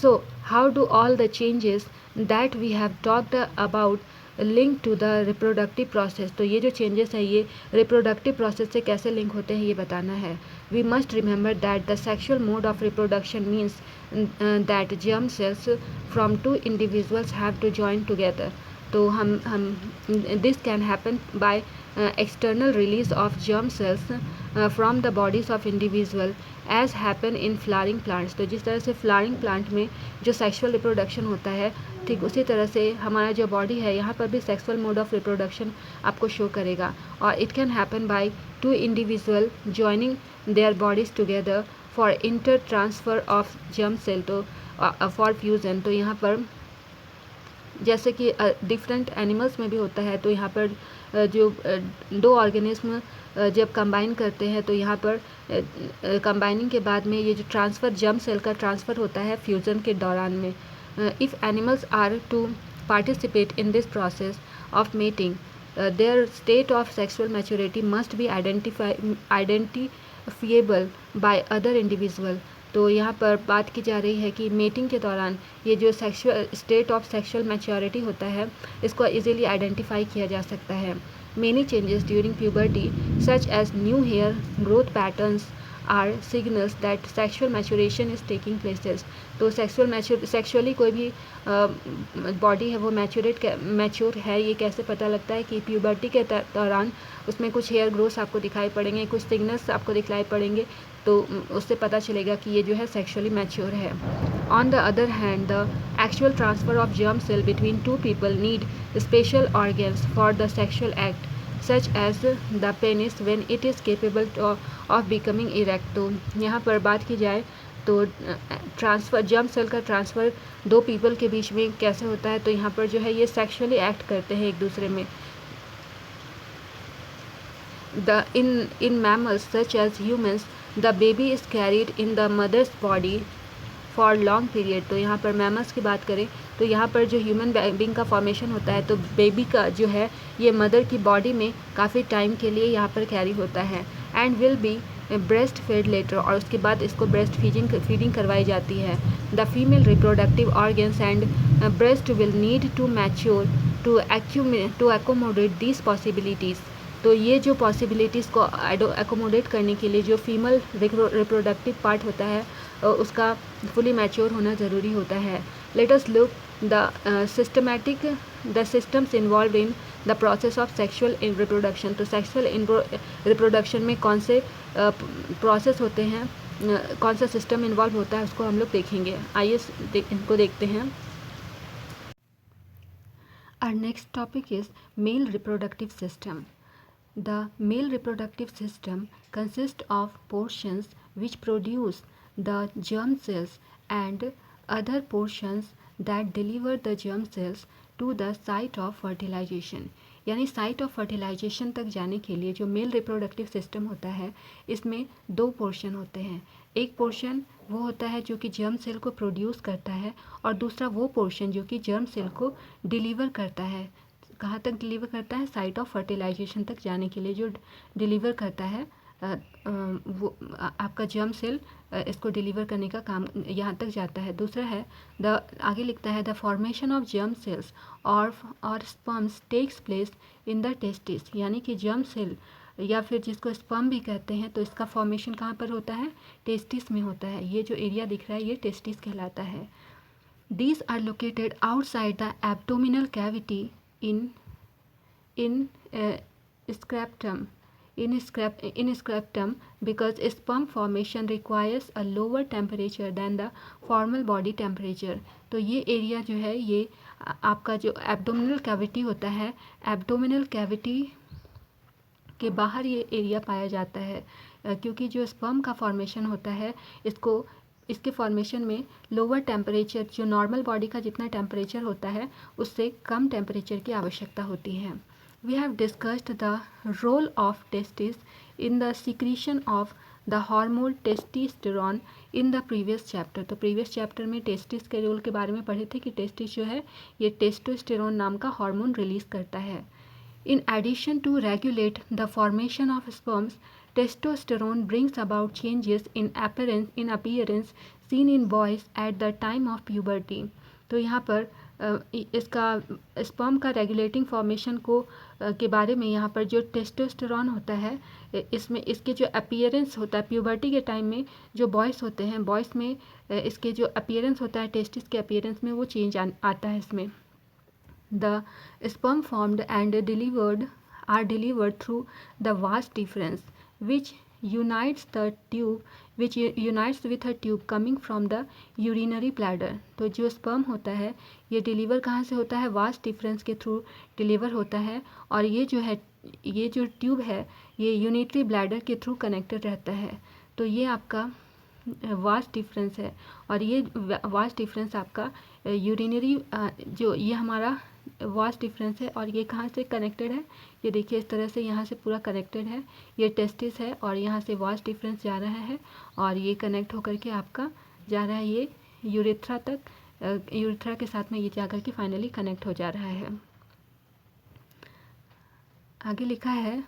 So how do all the changes that we have talked about link to the reproductive process. तो ये जो चेंजेस हैं ये रिप्रोडक्टिव प्रोसेस से कैसे लिंक होते हैं ये बताना है। We must remember that the sexual mode of reproduction means that germ cells from two individuals have to join together. तो हम this can happen by external release of germ cells from the bodies of individual as happen in flowering plants. तो जिस तरह से flowering plant में जो sexual reproduction होता है ठीक उसी तरह से हमारा जो बॉडी है यहाँ पर भी सेक्सुअल मोड ऑफ रिप्रोडक्शन आपको शो करेगा। और it can happen by two individual joining their bodies together for inter transfer of germ cell. तो फॉर फ्यूज़न। तो यहाँ पर जैसे कि डिफरेंट एनिमल्स में भी होता है। तो यहाँ पर जो दो ऑर्गेनिज्म जब कंबाइन करते हैं तो यहाँ पर कंबाइनिंग के बाद में ये जो ट्रांसफ़र जर्म सेल का ट्रांसफ़र होता है फ्यूज़न के दौरान में। If animals are to participate in this process of mating their state of sexual maturity must be identifiable by other individual. तो यहाँ पर बात की जा रही है कि मेटिंग के दौरान ये जो sexual state of sexual maturity होता है इसको इजीली आइडेंटिफाई किया जा सकता है। Many changes during puberty such as new hair growth patterns are signals that sexual maturation is taking places. तो सेक्सुअली कोई भी बॉडी है वो मैच्योर है ये कैसे पता लगता है कि प्यूबर्टी के दौरान उसमें कुछ हेयर ग्रोथ आपको दिखाई पड़ेंगे, कुछ सिग्नल्स आपको दिखाई पड़ेंगे, तो उससे पता चलेगा कि ये जो है सेक्सुअली मैच्योर है। On the other hand the actual transfer of germ cell between two people need special organs for the sexual act such as the penis when it is capable of becoming erect. तो यहाँ पर बात की जाए तो transfer germ cell का transfer दो people के बीच में कैसे होता है। तो यहाँ पर जो है ये सेक्शुअली एक्ट करते हैं एक दूसरे में। In mammals such as humans, the baby is carried in the mother's body for long period। तो यहाँ पर मैमल्स की बात करें तो यहाँ पर जो ह्यूमन बींग का फॉर्मेशन होता है तो बेबी का जो है ये मदर की बॉडी में काफ़ी टाइम के लिए यहाँ पर कैरी होता है and will be breast fed later. और उसके बाद इसको ब्रेस्ट फीडिंग करवाई जाती है। The female reproductive organs and breast will need to mature to accommodate this possibilities. तो ये जो पॉसिबिलिटीज़ को एकोमोडेट करने के लिए जो फीमेल रिप्रोडक्टिव पार्ट होता है उसका फुली मैच्योर होना ज़रूरी होता है। Let us look the systems involve in the process of sexual reproduction. तो सेक्सुअल रिप्रोडक्शन में कौन से प्रोसेस होते हैं, कौन सा सिस्टम इन्वॉल्व होता है उसको हम लोग देखेंगे। आइए इनको देखते हैं। Our next topic is male reproductive system. The male reproductive system consists of portions which produce the germ cells and other portions that deliver the germ cells to the site of fertilization. यानी site of fertilisation तक जाने के लिए जो male reproductive system होता है इसमें दो पोर्शन होते हैं। एक पोर्शन वो होता है जो कि जर्म सेल को प्रोड्यूस करता है और दूसरा वो पोर्शन जो कि जर्म सेल को डिलीवर करता है। कहाँ तक डिलीवर करता है? साइट ऑफ फर्टिलाइजेशन तक जाने के लिए जो डिलीवर करता है वो आपका जर्म सेल इसको डिलीवर करने का काम यहाँ तक जाता है। दूसरा है द आगे लिखता है the formation of germ cells और sperms takes place in the testis, यानी कि जर्म सेल या फिर जिसको स्पर्म भी कहते हैं, तो इसका फॉर्मेशन कहाँ पर होता है? टेस्टिस में होता है। ये जो एरिया दिख रहा है ये टेस्टिस कहलाता है। These are located outside the abdominal cavity in scrotum. In scrotum because sperm formation requires a lower temperature than the formal body temperature. तो ये एरिया जो है ये आपका जो एब्डोमिनल कैविटी होता है, एब्डोमिनल कैविटी के बाहर ये एरिया पाया जाता है क्योंकि जो स्पर्म का फॉर्मेशन होता है इसके फॉर्मेशन में लोअर टेम्परेचर, जो नॉर्मल बॉडी का जितना टेम्परेचर होता है उससे कम टेम्परेचर की आवश्यकता होती है। We have discussed the role of testis in the secretion of the hormone testosterone in the previous chapter. तो प्रीवियस चैप्टर में टेस्टिस के रोल के बारे में पढ़े थे कि टेस्टिस जो है ये टेस्टोस्टेरोन नाम का हार्मोन रिलीज करता है। In addition to regulate the formation of sperms, testosterone brings about changes in appearance seen in boys at the time of puberty. तो यहाँ पर इसका स्पर्म का रेगुलेटिंग फॉर्मेशन को के बारे में यहाँ पर जो टेस्टोस्टेरोन होता है इसमें इसके जो अपीयरेंस होता है प्यूबर्टी के टाइम में जो बॉयज़ होते हैं, बॉयज़ में इसके जो अपीयरेंस होता है टेस्टिस के अपीयरेंस में वो चेंज आता है इसमें। The sperm formed and are delivered through the vas deferens, which unites with a tube coming from the urinary bladder. तो जो स्पर्म होता है ये डिलीवर कहाँ से होता है? वास डिफरेंस के थ्रू डिलीवर होता है और ये जो ट्यूब है ये यूनिटरी ब्लैडर के थ्रू कनेक्टेड रहता है। तो ये आपका वास डिफरेंस है और ये वास डिफरेंस आपका यूरिनरी जो ये हमारा वास डिफरेंस है और ये कहाँ से कनेक्टेड है? ये देखिए इस तरह से यहाँ से पूरा कनेक्टेड है। ये टेस्टिस है और यहाँ से वास डिफरेंस जा रहा है और ये कनेक्ट होकर के आपका जा रहा है ये यूरेथ्रा तक, यूरेथ्रा के साथ में ये जाकर के फाइनली कनेक्ट हो जा रहा है। आगे लिखा है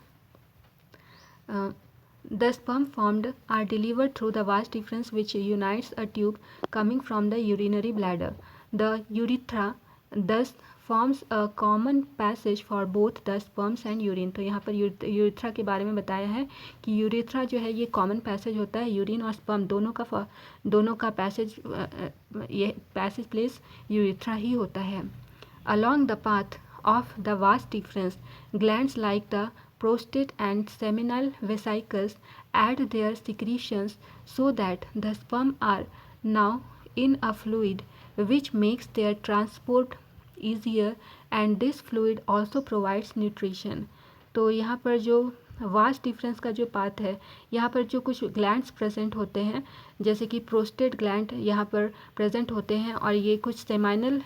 The sperm formed are delivered through the vas deferens which unites a tube coming from the urinary bladder. The urethra thus forms a common passage for both the sperms and urine. तो यहाँ पर urethra के बारे में बताया है कि urethra जो है ये कॉमन पैसेज होता है, यूरिन और स्पर्म दोनों का पैसेज ये पैसेज प्लेस यूरेथ्रा ही होता है। Along the path of the vas deferens, glands like the prostate and seminal vesicles add their secretions so that the sperm are now in a fluid which makes their transport easier and this fluid also provides nutrition. तो यहाँ पर जो vas deferens का जो path है यहाँ पर जो कुछ ग्लैंड्स प्रेजेंट होते हैं जैसे कि प्रोस्टेट ग्लैंड यहाँ पर प्रेजेंट होते हैं और ये कुछ सेमाइनल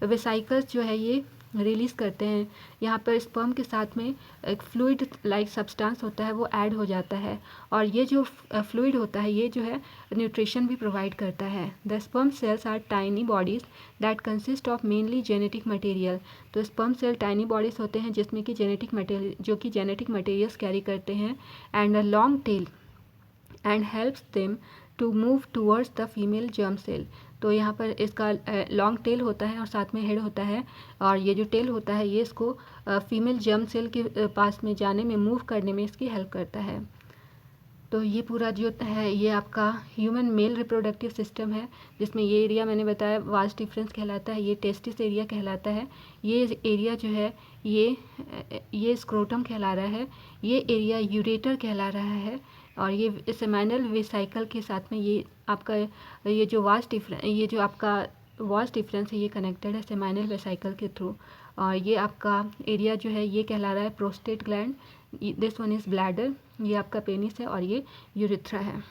वेसाइकल्स जो है ये रिलीज़ करते हैं। यहाँ पर स्पर्म के साथ में एक फ्लूइड लाइक सब्सटेंस होता है वो ऐड हो जाता है और ये जो फ्लूइड होता है ये जो है न्यूट्रिशन भी प्रोवाइड करता है। The sperm cells are tiny bodies that consist of mainly genetic material. तो स्पर्म सेल टाइनी बॉडीज़ होते हैं जिसमें कि जेनेटिक मटेरियल जो कि जेनेटिक मटेरियल्स कैरी करते हैं and a long tail and helps them to move towards the female germ cell. तो यहाँ पर इसका लॉन्ग टेल होता है और साथ में हेड होता है और ये जो टेल होता है ये इसको फीमेल जर्म सेल के पास में जाने में मूव करने में इसकी हेल्प करता है। तो ये पूरा जो है ये आपका ह्यूमन मेल रिप्रोडक्टिव सिस्टम है जिसमें ये एरिया मैंने बताया वास डिफरेंस कहलाता है, ये टेस्टिस एरिया कहलाता है, ये एरिया जो है ये स्क्रोटम कहला रहा है, ये एरिया यूरेटर कहला रहा है और ये सेमाइनल वेसाइकल के साथ में ये आपका ये जो आपका वास डिफरेंस है ये कनेक्टेड है सेमाइनल वेसाइकल के थ्रू और ये आपका एरिया जो है ये कहला रहा है prostate gland, this one is bladder, ये आपका पेनिस है और ये यूरेथ्रा है।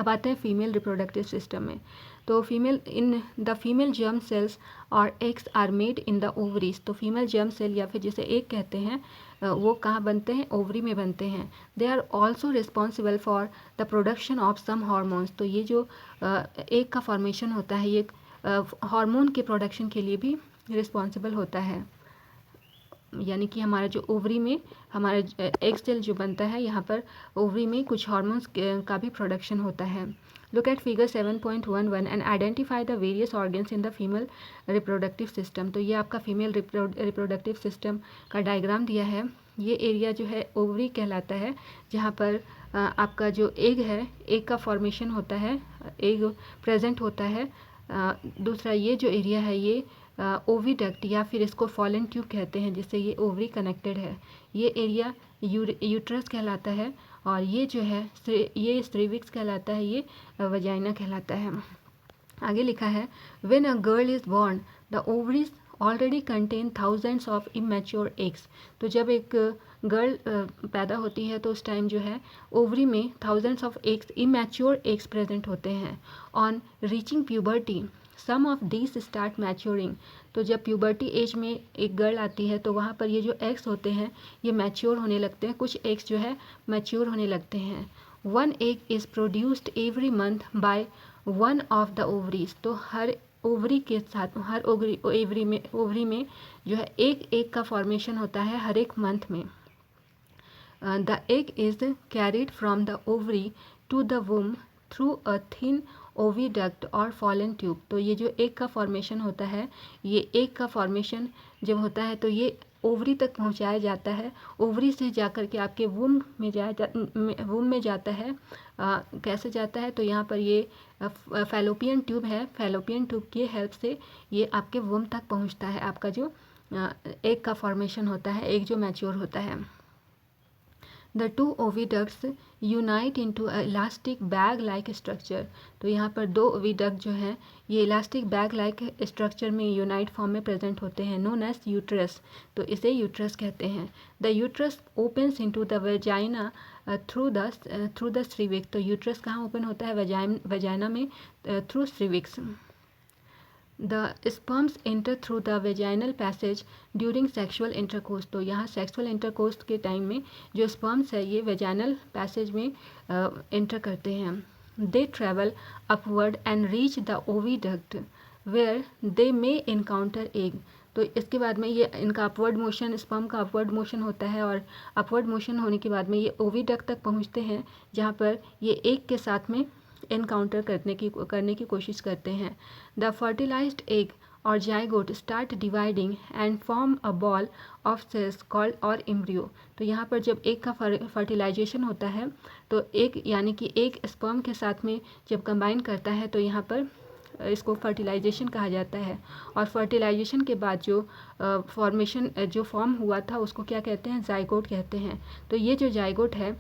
अब आते हैं फीमेल रिप्रोडक्टिव सिस्टम में। तो फीमेल जर्म सेल्स और eggs are made in the ovaries. तो फीमेल जर्म सेल या फिर जिसे एग कहते हैं वो कहाँ बनते हैं, ओवरी में बनते हैं। They are also responsible for the production of some hormones. तो ये जो एग का फॉर्मेशन होता है ये हार्मोन के प्रोडक्शन के लिए भी रिस्पॉन्सिबल होता है। यानी कि हमारा जो ओवरी में हमारा एग सेल जो बनता है, यहाँ पर ओवरी में कुछ हार्मोन्स का भी प्रोडक्शन होता है। Look at figure 7.11 and identify the various organs in the female reproductive system. तो ये आपका फीमेल रिप्रोडक्टिव सिस्टम का डायग्राम दिया है। ये एरिया जो है ओवरी कहलाता है, जहाँ पर आपका जो एग है, एग का फॉर्मेशन होता है, एग प्रेजेंट होता है। दूसरा ये जो एरिया है ये ओविडक्ट या फिर इसको फॉलन ट्यूब कहते हैं, जिससे ये ओवरी कनेक्टेड है। ये एरिया यूट्रस कहलाता है और ये जो है ये स्ट्रीविक्स कहलाता है, ये वजाइना कहलाता है। आगे लिखा है when a girl is born the ovaries already contain thousands of immature eggs. तो जब एक गर्ल पैदा होती है तो उस टाइम जो है ओवरी में thousands of eggs, immature eggs present होते हैं। On reaching puberty some of these start maturing. तो जब प्यूबर्टी एज में एक गर्ल आती है तो वहाँ पर ये जो एग्स होते हैं ये मैच्योर होने लगते हैं, कुछ एग्स जो है मैच्योर होने लगते हैं। One egg is produced every month by one of the ovaries. तो हर ओवरी के साथ, हर ओवरी में जो है एक एग का फॉर्मेशन होता है हर एक मंथ में। The egg is carried from the ovary to the womb through a thin oviduct और फॉलन ट्यूब। तो ये जो एग का फॉर्मेशन होता है, ये एग का फॉर्मेशन जब होता है तो ये ओवरी तक पहुंचाया जाता है। ओवरी से जाकर के आपके वूम में जाता है। कैसे जाता है, तो यहाँ पर ये फैलोपियन ट्यूब है, फैलोपियन ट्यूब की हेल्प से ये आपके वूम तक पहुँचता है। आपका जो एग का फॉर्मेशन होता है, एग जो मैच्योर होता है। The two oviducts unite into a elastic bag like structure। तो यहाँ पर दो ओविडक्ट जो हैं ये इलास्टिक बैग लाइक स्ट्रक्चर में यूनाइट फॉर्म में प्रेजेंट होते हैं, नोन एज यूट्रस। तो इसे यूट्रस कहते हैं। The uterus opens into the vagina through the cervix. तो यूट्रस कहाँ ओपन होता है, वेजाइना में, through cervix. The sperms enter through the vaginal passage during sexual intercourse. तो यहाँ सेक्सुअल इंटरकोर्स के टाइम में जो स्पर्म्स है ये वेजाइनल पैसेज में एंटर करते हैं। They travel upward and reach the oviduct where they may encounter egg. तो इसके बाद में ये इनका अपवर्ड मोशन, स्पर्म का अपवर्ड मोशन होता है और अपवर्ड मोशन होने के बाद में ये ओविडक्ट तक पहुँचते हैं, जहाँ पर ये एग के साथ में एनकाउंटर करने की कोशिश करते हैं। द फर्टिलाइज्ड एग और zygote start dividing and form a ball of cells called और एम्ब्रियो। तो यहाँ पर जब एग का फर्टिलाइजेशन होता है तो एक यानी कि एक स्पर्म के साथ में जब कंबाइन करता है तो यहाँ पर इसको फर्टिलाइजेशन कहा जाता है। और फर्टिलाइजेशन के बाद जो फॉर्मेशन जो फॉर्म हुआ था उसको क्या कहते हैं, जाइगोट कहते हैं। तो ये जो जाइगोट है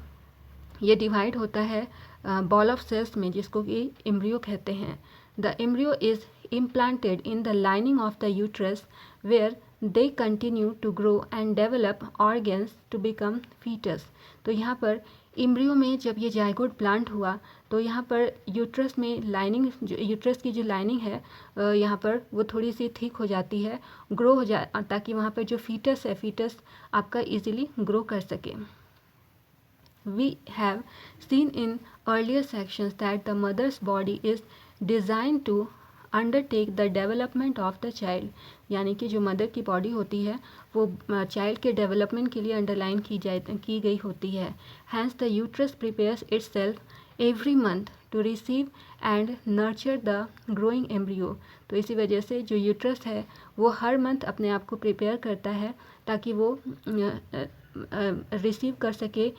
ये डिवाइड होता है बॉल ऑफ सेल्स में, जिसको कि एम्ब्रियो कहते हैं। The embryo is implanted in the lining of the uterus where they continue to grow and develop organs to become foetus. तो यहाँ पर एम्ब्रियो में जब ये जाइगोट प्लांट हुआ तो यहाँ पर यूट्रस में लाइनिंग, यूट्रस की जो लाइनिंग है यहाँ पर वो थोड़ी सी थिक हो जाती है, ग्रो हो जा, ताकि वहाँ पर जो फीटस है, फीटस आपका इजीली ग्रो कर सके। We have seen in earlier sections that the mother's body is designed to undertake the development of the child। यानी कि जो मदर की बॉडी होती है वो चाइल्ड के डेवलपमेंट के लिए अंडरलाइन की गई होती है। Hence the uterus prepares itself every month to receive and nurture the growing embryo। तो इसी वजह से जो यूट्रस है वो हर मंथ अपने आप को प्रिपेयर करता है ताकि वो रिसीव कर सके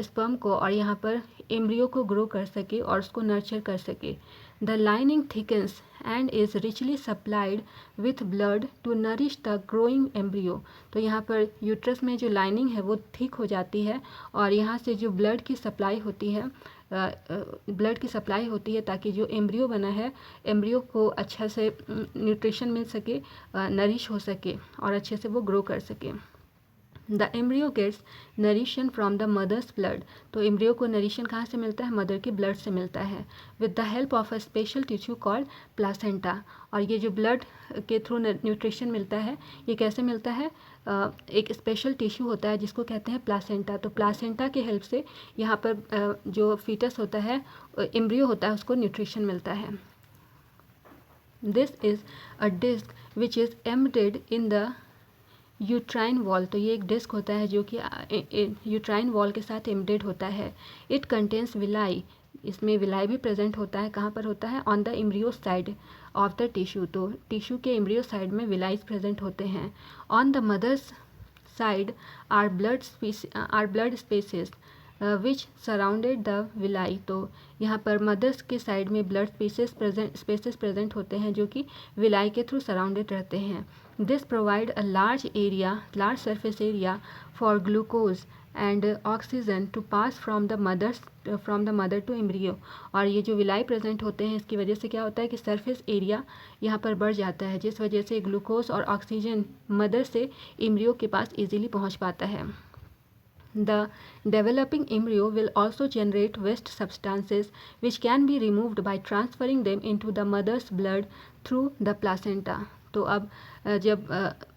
स्पर्म को और यहाँ पर एम्ब्रियो को ग्रो कर सके और उसको नर्चर कर सके। The lining thickens and is richly supplied with blood to nourish the growing embryo. तो यहाँ पर यूट्रस में जो लाइनिंग है वो थिक हो जाती है और यहाँ से जो ब्लड की सप्लाई होती है ताकि जो एम्ब्रियो बना है एम्ब्रियो को अच्छा से न्यूट्रिशन मिल सके, नरिश हो सके और अच्छे से वो ग्रो कर सके। The embryo gets nourishment from the mother's blood. तो एम्ब्रियो को नरिशन कहाँ से मिलता है? मदर के ब्लड से मिलता है, with the help of a special tissue called placenta. और ये जो ब्लड के थ्रू न्यूट्रिशन मिलता है, ये कैसे मिलता है? एक स्पेशल टिश्यू होता है जिसको कहते हैं प्लासेंटा। तो प्लासेंटा के हेल्प से यहाँ पर जो फीटस होता है, एम्ब्रियो होता है, उसको न्यूट्रिशन मिलता है। This is a disc which is embedded in the uterine wall. तो ये एक डिस्क होता है जो कि यूट्राइन वॉल के साथ एम्बेडेड होता है। It contains villi. इसमें विलाई भी प्रेजेंट होता है। कहाँ पर होता है? On the embryo side of the tissue. तो टिश्यू के एम्ब्रियो साइड में विलाइज प्रेजेंट होते हैं। On the mother's side are blood spaces which surrounded the villi. तो यहाँ पर मदर्स के साइड में ब्लड स्पेसेस प्रेजेंट होते हैं जो कि विलाई के थ्रू सराउंडेड रहते हैं। This provide a large surface area for glucose and oxygen to pass from the mother to embryo. और ये जो विलाई प्रेजेंट होते हैं, इसकी वजह से क्या होता है कि सरफेस एरिया यहाँ पर बढ़ जाता है, जिस वजह से ग्लूकोज और ऑक्सीजन मदर से एम्ब्रियो के पास इजीली पहुँच पाता है। The developing embryo will also generate waste substances which can be removed by transferring them into the mother's blood through the placenta. तो अब जब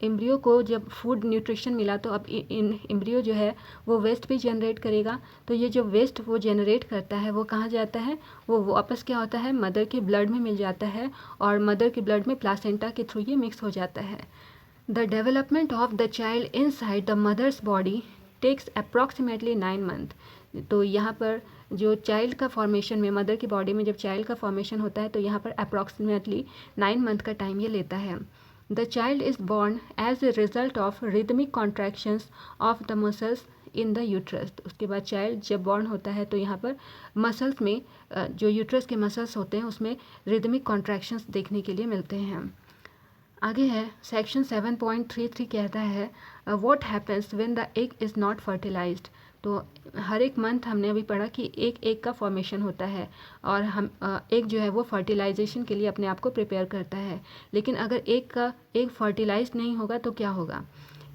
एम्ब्रियो को जब फूड न्यूट्रिशन मिला, तो अब एम्ब्रियो जो है वो वेस्ट भी जनरेट करेगा। तो ये जो वेस्ट वो जनरेट करता है वो कहाँ जाता है? वो वापस क्या होता है? मदर के ब्लड में मिल जाता है, और मदर के ब्लड में प्लासेंटा के थ्रू ये मिक्स हो जाता है। The development of the child inside the mother's body takes approximately 9 month. तो यहाँ पर जो चाइल्ड का फॉर्मेशन में, मदर की बॉडी में जब चाइल्ड का फॉर्मेशन होता है, तो यहाँ पर अप्रॉक्सीमेटली 9 मंथ का टाइम ये लेता है। The child is born as a result of rhythmic contractions of the muscles in the uterus. उसके बाद चाइल्ड जब बॉर्न होता है तो यहाँ पर मसल्स में, जो यूट्रस के मसल्स होते हैं उसमें रिदमिक कॉन्ट्रैक्शंस देखने के लिए मिलते हैं। आगे है सेक्शन 7.33 कहता है what happens when the egg is not fertilised. तो हर एक मंथ हमने अभी पढ़ा कि एक एग का फॉर्मेशन होता है, और हम एग जो है वो फर्टिलाइजेशन के लिए अपने आप को प्रिपेयर करता है। लेकिन अगर एग फर्टिलाइज नहीं होगा तो क्या होगा?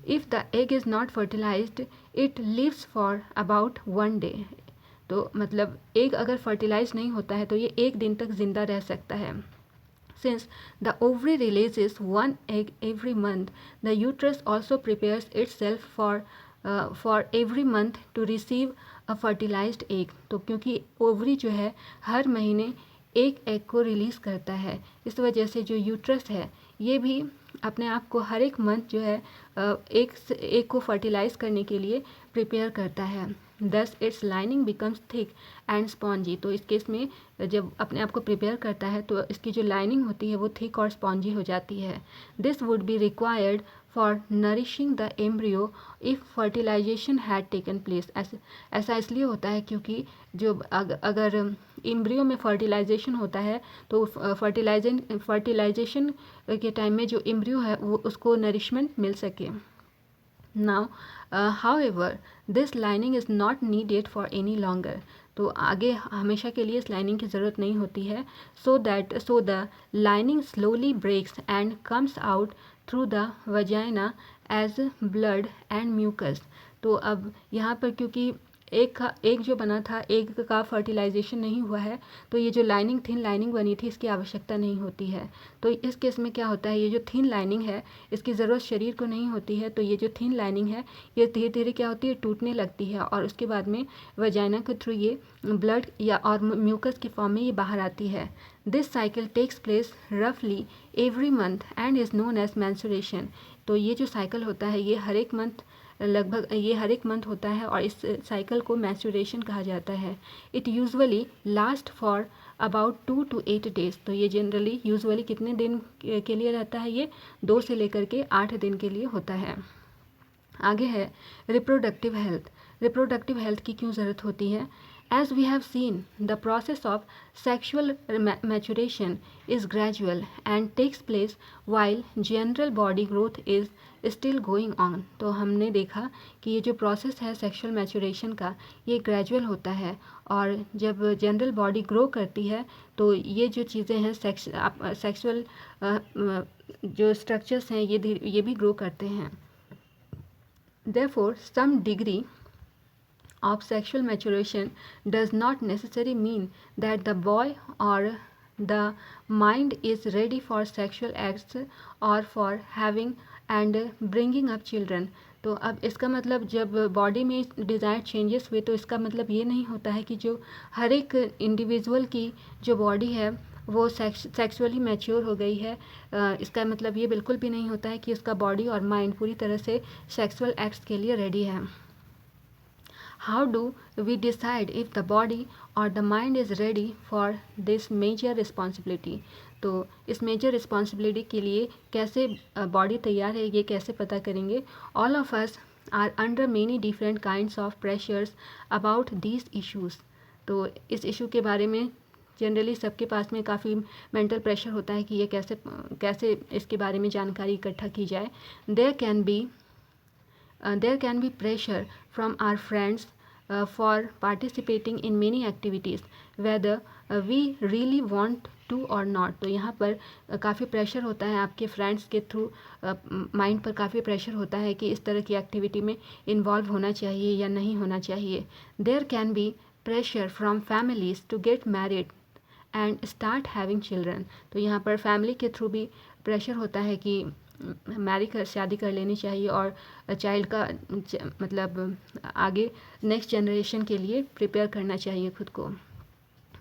If the egg is not fertilised it lives for about 1 day. तो मतलब एग अगर फर्टिलाइज नहीं होता है तो ये 1 दिन तक जिंदा रह सकता है। Since the ovary releases one egg every month, the uterus also prepares itself for every month to receive a fertilized egg. तो क्योंकि ओवरी जो है हर महीने एक एग को रिलीज़ करता है, इस वजह से जो यूट्रस है ये भी अपने आप को हर एक मंथ जो है एक को फर्टिलाइज करने के लिए प्रिपेयर करता है। दस it's lining becomes thick and spongy. तो इस केस में जब अपने आप को प्रिपेयर करता है तो इसकी जो लाइनिंग होती है वो थिक और स्पॉन्जी हो जाती है। This would be required for nourishing the embryo if fertilisation had taken place. ऐसा इसलिए होता है क्योंकि जो अगर एम्ब्रियो में फर्टिलाइजेशन होता है तो फर्टिलाइजेशन के टाइम में जो एम्ब्रियो है वो उसको नरिशमेंट मिल सके। Now, however, this lining is not needed for any longer. तो आगे हमेशा के लिए इस लाइनिंग की ज़रूरत नहीं होती है। So the lining slowly breaks and comes out through the vagina as blood and mucus. तो अब यहाँ पर क्योंकि एक जो बना था, एग का फर्टिलाइजेशन नहीं हुआ है, तो ये जो लाइनिंग थिन लाइनिंग बनी थी इसकी आवश्यकता नहीं होती है। तो इस केस में क्या होता है, ये जो थिन लाइनिंग है इसकी ज़रूरत शरीर को नहीं होती है। तो ये जो थिन लाइनिंग है ये धीरे धीरे क्या होती है, टूटने लगती है, और उसके बाद में वजाइना के थ्रू ये ब्लड या और म्यूकस की फॉर्म में ये बाहर आती है। दिस साइकिल टेक्स प्लेस रफली every month and is known as menstruation. तो ये जो साइकिल होता है ये हर एक मंथ होता है, और इस साइकिल को मैंस्ट्रुएशन कहा जाता है। It usually last for about 2 to 8 days. तो ये जनरली यूजुअली कितने दिन के लिए रहता है? ये 2 से लेकर के 8 दिन के लिए होता है। आगे है रिप्रोडक्टिव हेल्थ। रिप्रोडक्टिव हेल्थ की क्यों ज़रूरत होती है? As we have seen, the process of sexual maturation is gradual and takes place while general body growth is still going on. तो हमने देखा कि ये जो प्रोसेस है सेक्सुअल मैचुरेशन का ये ग्रेजुअल होता है, और जब जनरल बॉडी ग्रो करती है तो ये जो चीज़ें हैं सेक्सुअल जो स्ट्रक्चर्स हैं ये भी ग्रो करते हैं। Therefore, some degree of sexual maturation does not necessarily mean that the boy or the mind is ready for sexual acts or for having and bringing up children. तो अब इसका मतलब जब बॉडी में डिज़ायर चेंजेस हुए तो इसका मतलब ये नहीं होता है कि जो हर एक इंडिविजुअल की जो बॉडी है वो सेक्सुअली मैच्योर हो गई है। इसका मतलब ये बिल्कुल भी नहीं होता है कि उसका बॉडी और माइंड पूरी तरह से सेक्सुअल एक्ट्स के लिए रेडी है। How do we decide if the body or the mind is ready for this major responsibility? तो इस मेजर रिस्पॉन्सिबिलिटी के लिए कैसे बॉडी तैयार है ये कैसे पता करेंगे? All of us are under many different kinds of pressures about these issues. तो इस इशू के बारे में जनरली सबके पास में काफ़ी मेंटल प्रेशर होता है कि ये कैसे इसके बारे में जानकारी इकट्ठा की जाए। There can be pressure from our friends for participating in many activities whether we really want to or not। तो यहाँ पर काफ़ी प्रेशर होता है आपके फ्रेंड्स के थ्रू, माइंड पर काफ़ी प्रेशर होता है कि इस तरह की एक्टिविटी में इन्वॉल्व होना चाहिए या नहीं होना चाहिए। There can be pressure from families to get married and start having children. तो यहाँ पर फैमिली के थ्रू भी प्रेशर होता है कि शादी कर लेनी चाहिए और चाइल्ड का मतलब आगे नेक्स्ट जनरेशन के लिए प्रिपेयर करना चाहिए खुद को।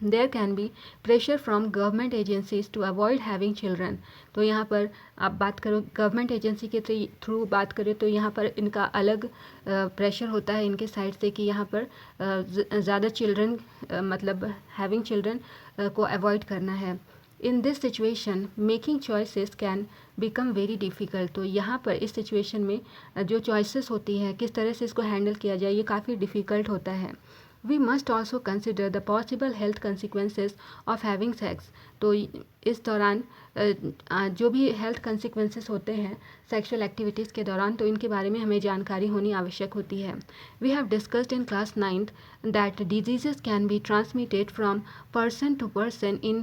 There can be pressure from government agencies to avoid having children. तो यहाँ पर आप बात करो गवर्नमेंट एजेंसी के थ्रू बात करें तो यहाँ पर इनका अलग प्रेशर होता है इनके साइड से कि यहाँ पर ज़्यादा चिल्ड्रन मतलब हैविंग चिल्ड्रन को अवॉइड करना है। In this situation making choices can become very difficult. तो यहाँ पर इस सिचुएशन में जो चॉइसेस होती हैं किस तरह से इसको हैंडल किया जाए ये काफ़ी डिफ़िकल्ट होता है। We must also consider the possible health consequences of having sex. तो इस दौरान जो भी हेल्थ कंसिक्वेंसेस होते हैं सेक्सुअल एक्टिविटीज़ के दौरान तो इनके बारे में हमें जानकारी होनी आवश्यक होती है। We have discussed in class 9th that diseases can be transmitted from person to person in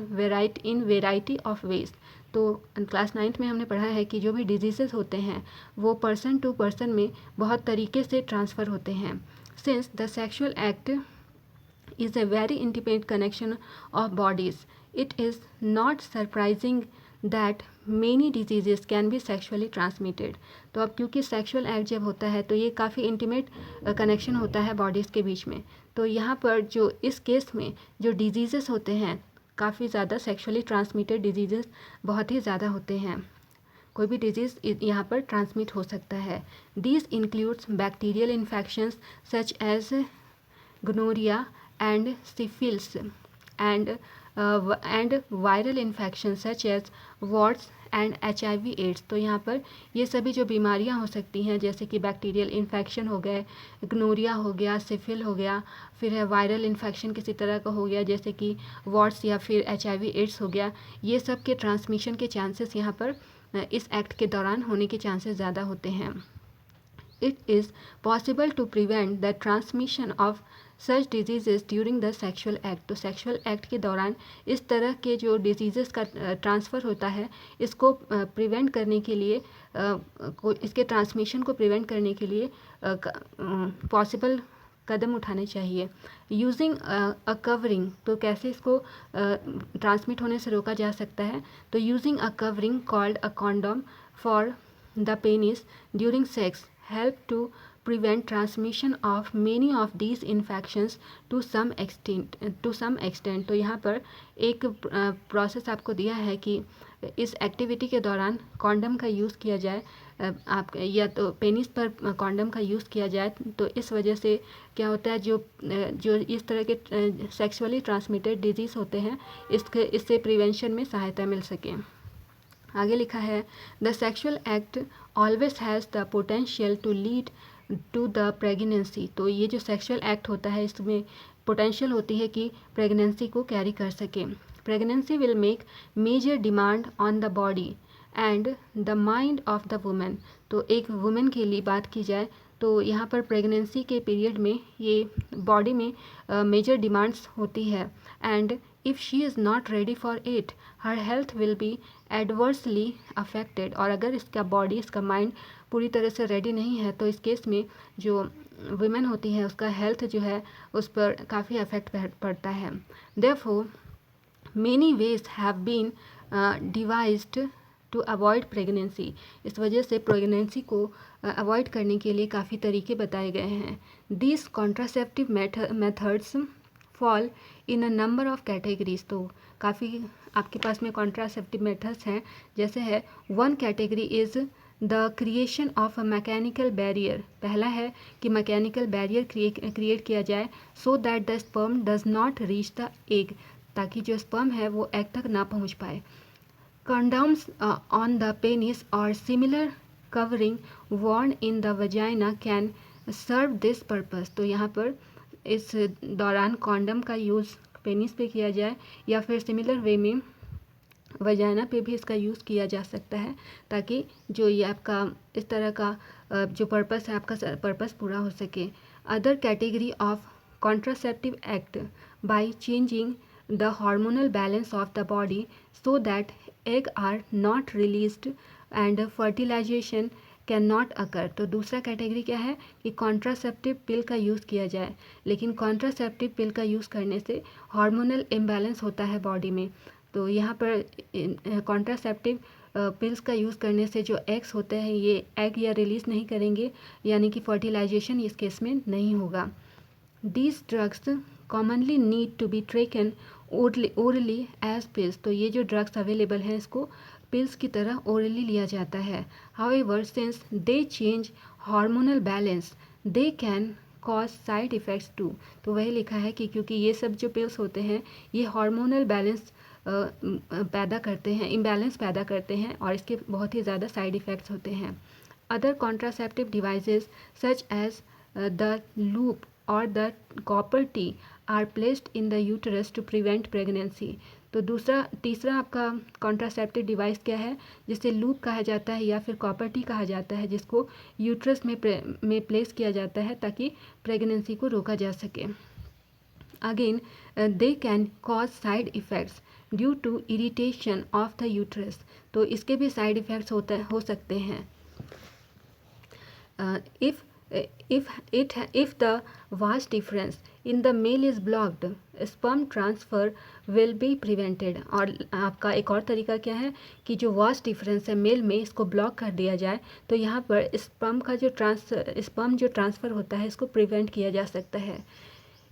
variety of ways. तो क्लास 9th में हमने पढ़ा है कि जो भी डिजीज़ेस होते हैं वो पर्सन टू पर्सन में बहुत तरीके से ट्रांसफ़र होते हैं। Since the sexual act is a very intimate connection of bodies, it is not surprising that many diseases can be sexually transmitted। तो अब क्योंकि सेक्सुअल एक्ट जब होता है तो ये काफ़ी इंटीमेट कनेक्शन होता है बॉडीज़ के बीच में, तो यहाँ पर जो इस केस में जो डिजीज़ेस होते हैं काफ़ी ज़्यादा सेक्सुअली ट्रांसमिटेड डिजीज़ेस बहुत ही ज़्यादा होते हैं। कोई भी डिजीज़ यहाँ पर ट्रांसमिट हो सकता है। These includes bacterial infections such as gonorrhea and syphilis and viral infections such as warts and HIV/AIDS। तो यहाँ पर ये सभी जो बीमारियाँ हो सकती हैं जैसे कि बैक्टीरियल इन्फेक्शन हो गए, ग्नोरिया हो गया, सिफिल हो गया, फिर है वायरल इन्फेक्शन किसी तरह का हो गया जैसे कि वॉट्स या फिर HIV/AIDS हो गया, ये सब के ट्रांसमिशन के चांसेस यहाँ पर इस एक्ट के दौरान होने के चांसेस ज़्यादा होते हैं। It is possible to prevent the transmission of such diseases during the sexual act। तो सेक्सुअल एक्ट के दौरान इस तरह के जो डिजीज़ेस का ट्रांसफ़र होता है इसको प्रिवेंट करने के लिए इसके ट्रांसमिशन को प्रिवेंट करने के लिए पॉसिबल कदम उठाने चाहिए। यूजिंग अ कवरिंग, तो कैसे इसको ट्रांसमिट होने से रोका जा सकता है? तो using a covering called a condom for the penis during sex help to prevent transmission of many of these infections to some extent। तो यहाँ पर एक प्रोसेस आपको दिया है कि इस एक्टिविटी के दौरान कॉन्डम का यूज़ किया जाए, आप या तो पेनिस पर कॉन्डम का यूज़ किया जाए, तो इस वजह से क्या होता है जो इस तरह के सेक्सुअली ट्रांसमिटेड डिजीज़ होते हैं इससे प्रिवेंशन में सहायता मिल सके। आगे लिखा है the sexual act always has the potential to lead to the pregnancy. तो ये जो सेक्सुअल एक्ट होता है इसमें पोटेंशियल होती है कि प्रेगनेंसी को कैरी कर सके। Pregnancy will make major demand on the body and the mind of the women. तो एक वुमेन के लिए बात की जाए तो यहाँ पर प्रेगनेंसी के पीरियड में ये बॉडी में मेजर डिमांड्स होती है and if she is not ready for it her health will be adversely affected. और अगर इसका बॉडी, इसका माइंड पूरी तरह से रेडी नहीं है तो इस केस में जो वुमेन होती है उसका हेल्थ जो है उस पर काफ़ी अफेक्ट पड़ता है। Therefore many ways have been devised to avoid pregnancy. इस वजह से प्रेगनेंसी को अवॉइड करने के लिए काफ़ी तरीके बताए गए हैं। This contraceptive methods fall in a number of categories. तो काफ़ी आपके पास में कॉन्ट्रासेप्टिव मेथड्स हैं, जैसे है one category is the creation of a mechanical barrier. पहला है कि मैकेनिकल बैरियर क्रिएट किया जाए so that the sperm does not reach the egg, ताकि जो स्पर्म है वो एग तक ना पहुंच पाए। Condoms on the penis or similar covering worn in the vagina can serve this purpose। तो यहाँ पर इस दौरान कॉन्डम का यूज़ पेनिस पे किया जाए या फिर सिमिलर वे में वजाना पे भी इसका यूज़ किया जा सकता है, ताकि जो ये आपका इस तरह का जो पर्पस है आपका पर्पस पूरा हो सके। Other category of contraceptive act by changing the hormonal balance of the body so that egg are not released and fertilization cannot occur। तो दूसरा कैटेगरी क्या है कि कॉन्ट्रासेप्टिव पिल का यूज़ किया जाए, लेकिन कॉन्ट्रासेप्टिव पिल का यूज़ करने से हार्मोनल इम्बैलेंस होता है बॉडी में। तो यहाँ पर कॉन्ट्रासेप्टिव पिल्स का यूज़ करने से जो एग्स होते हैं ये एग या रिलीज़ नहीं करेंगे, यानी कि फर्टिलाइजेशन इस केस में नहीं होगा। These drugs commonly need to be taken orally as pills। तो ये जो ड्रग्स अवेलेबल हैं इसको पिल्स की तरह ओरली लिया जाता है। However, since they change hormonal balance, they can cause side effects too। तो वही लिखा है कि क्योंकि ये सब जो पिल्स होते हैं ये हार्मोनल बैलेंस पैदा करते हैं, इम्बैलेंस पैदा करते हैं और इसके बहुत ही ज़्यादा साइड इफ़ेक्ट्स होते हैं। Other contraceptive devices such as the loop और the copper T are placed in the uterus to prevent pregnancy. तो तीसरा आपका कॉन्ट्रासेप्टिव डिवाइस क्या है, जिसे लूप कहा जाता है या फिर कॉपर टी कहा जाता है, जिसको यूटरस में प्लेस किया जाता है ताकि प्रेगनेंसी को रोका जा सके। Again they can cause side effects due to irritation of the uterus. तो इसके भी साइड इफ़ेक्ट्स हो सकते हैं। If the vast difference in the male is blocked, sperm transfer will be prevented। और आपका एक और तरीका क्या है कि जो वास्ट डिफरेंस है मेल में इसको ब्लॉक कर दिया जाए तो यहाँ पर स्पर्म जो ट्रांसफ़र होता है इसको प्रिवेंट किया जा सकता है।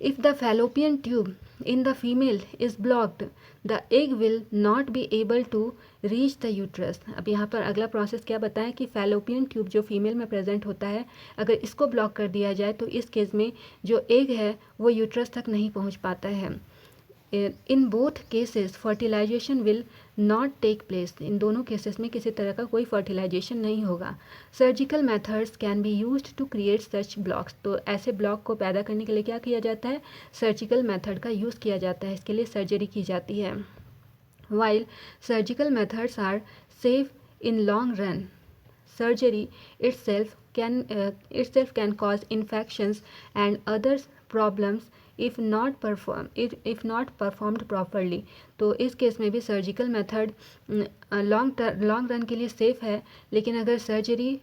If the fallopian tube in the female is blocked, the egg will not be able to reach the uterus। अब यहाँ पर अगला प्रोसेस क्या बताएं कि फैलोपियन ट्यूब जो फीमेल में प्रेजेंट होता है अगर इसको ब्लॉक कर दिया जाए तो इस केस में जो एग है वो यूट्रस तक नहीं पहुँच पाता है। In both cases fertilisation will not take place. इन दोनों केसेस में किसी तरह का कोई फर्टिलाइजेशन नहीं होगा। Surgical methods can be used to create such blocks. तो ऐसे ब्लॉक को पैदा करने के लिए क्या किया जाता है, सर्जिकल मेथड का यूज़ किया जाता है, इसके लिए सर्जरी की जाती है। While surgical methods are safe in long run, surgery itself can cause infections and other problems if not performed properly। तो इस केस में भी सर्जिकल मेथड लॉन्ग रन के लिए सेफ़ है, लेकिन अगर सर्जरी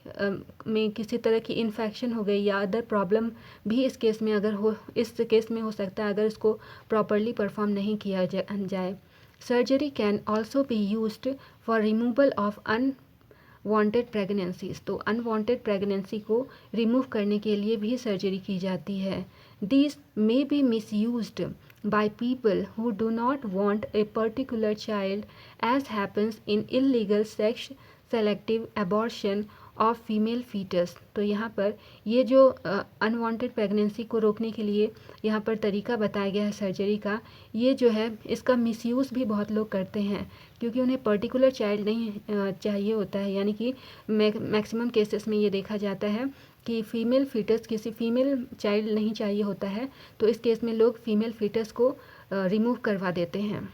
में किसी तरह की इन्फेक्शन हो गई या अदर प्रॉब्लम भी इस केस में हो सकता है अगर इसको प्रॉपरली परफॉर्म नहीं किया जाए। Surgery can also be used for removal of unwanted pregnancies. तो अनवांटेड प्रेगनेंसी को रिमूव करने के लिए भी सर्जरी की जाती है। These may be misused by people who do not want a particular child, as happens in illegal sex selective abortion of female fetus। तो यहाँ पर ये जो अनवांटेड प्रेगनेंसी को रोकने के लिए यहाँ पर तरीका बताया गया है सर्जरी का, ये जो है इसका मिसयूज़ भी बहुत लोग करते हैं क्योंकि उन्हें पर्टिकुलर चाइल्ड नहीं चाहिए होता है। यानी कि मैक्सिमम केसेस में ये देखा जाता है कि फ़ीमेल फीटस किसी फीमेल चाइल्ड नहीं चाहिए होता है, तो इस केस में लोग फीमेल फीटस को रिमूव करवा देते हैं।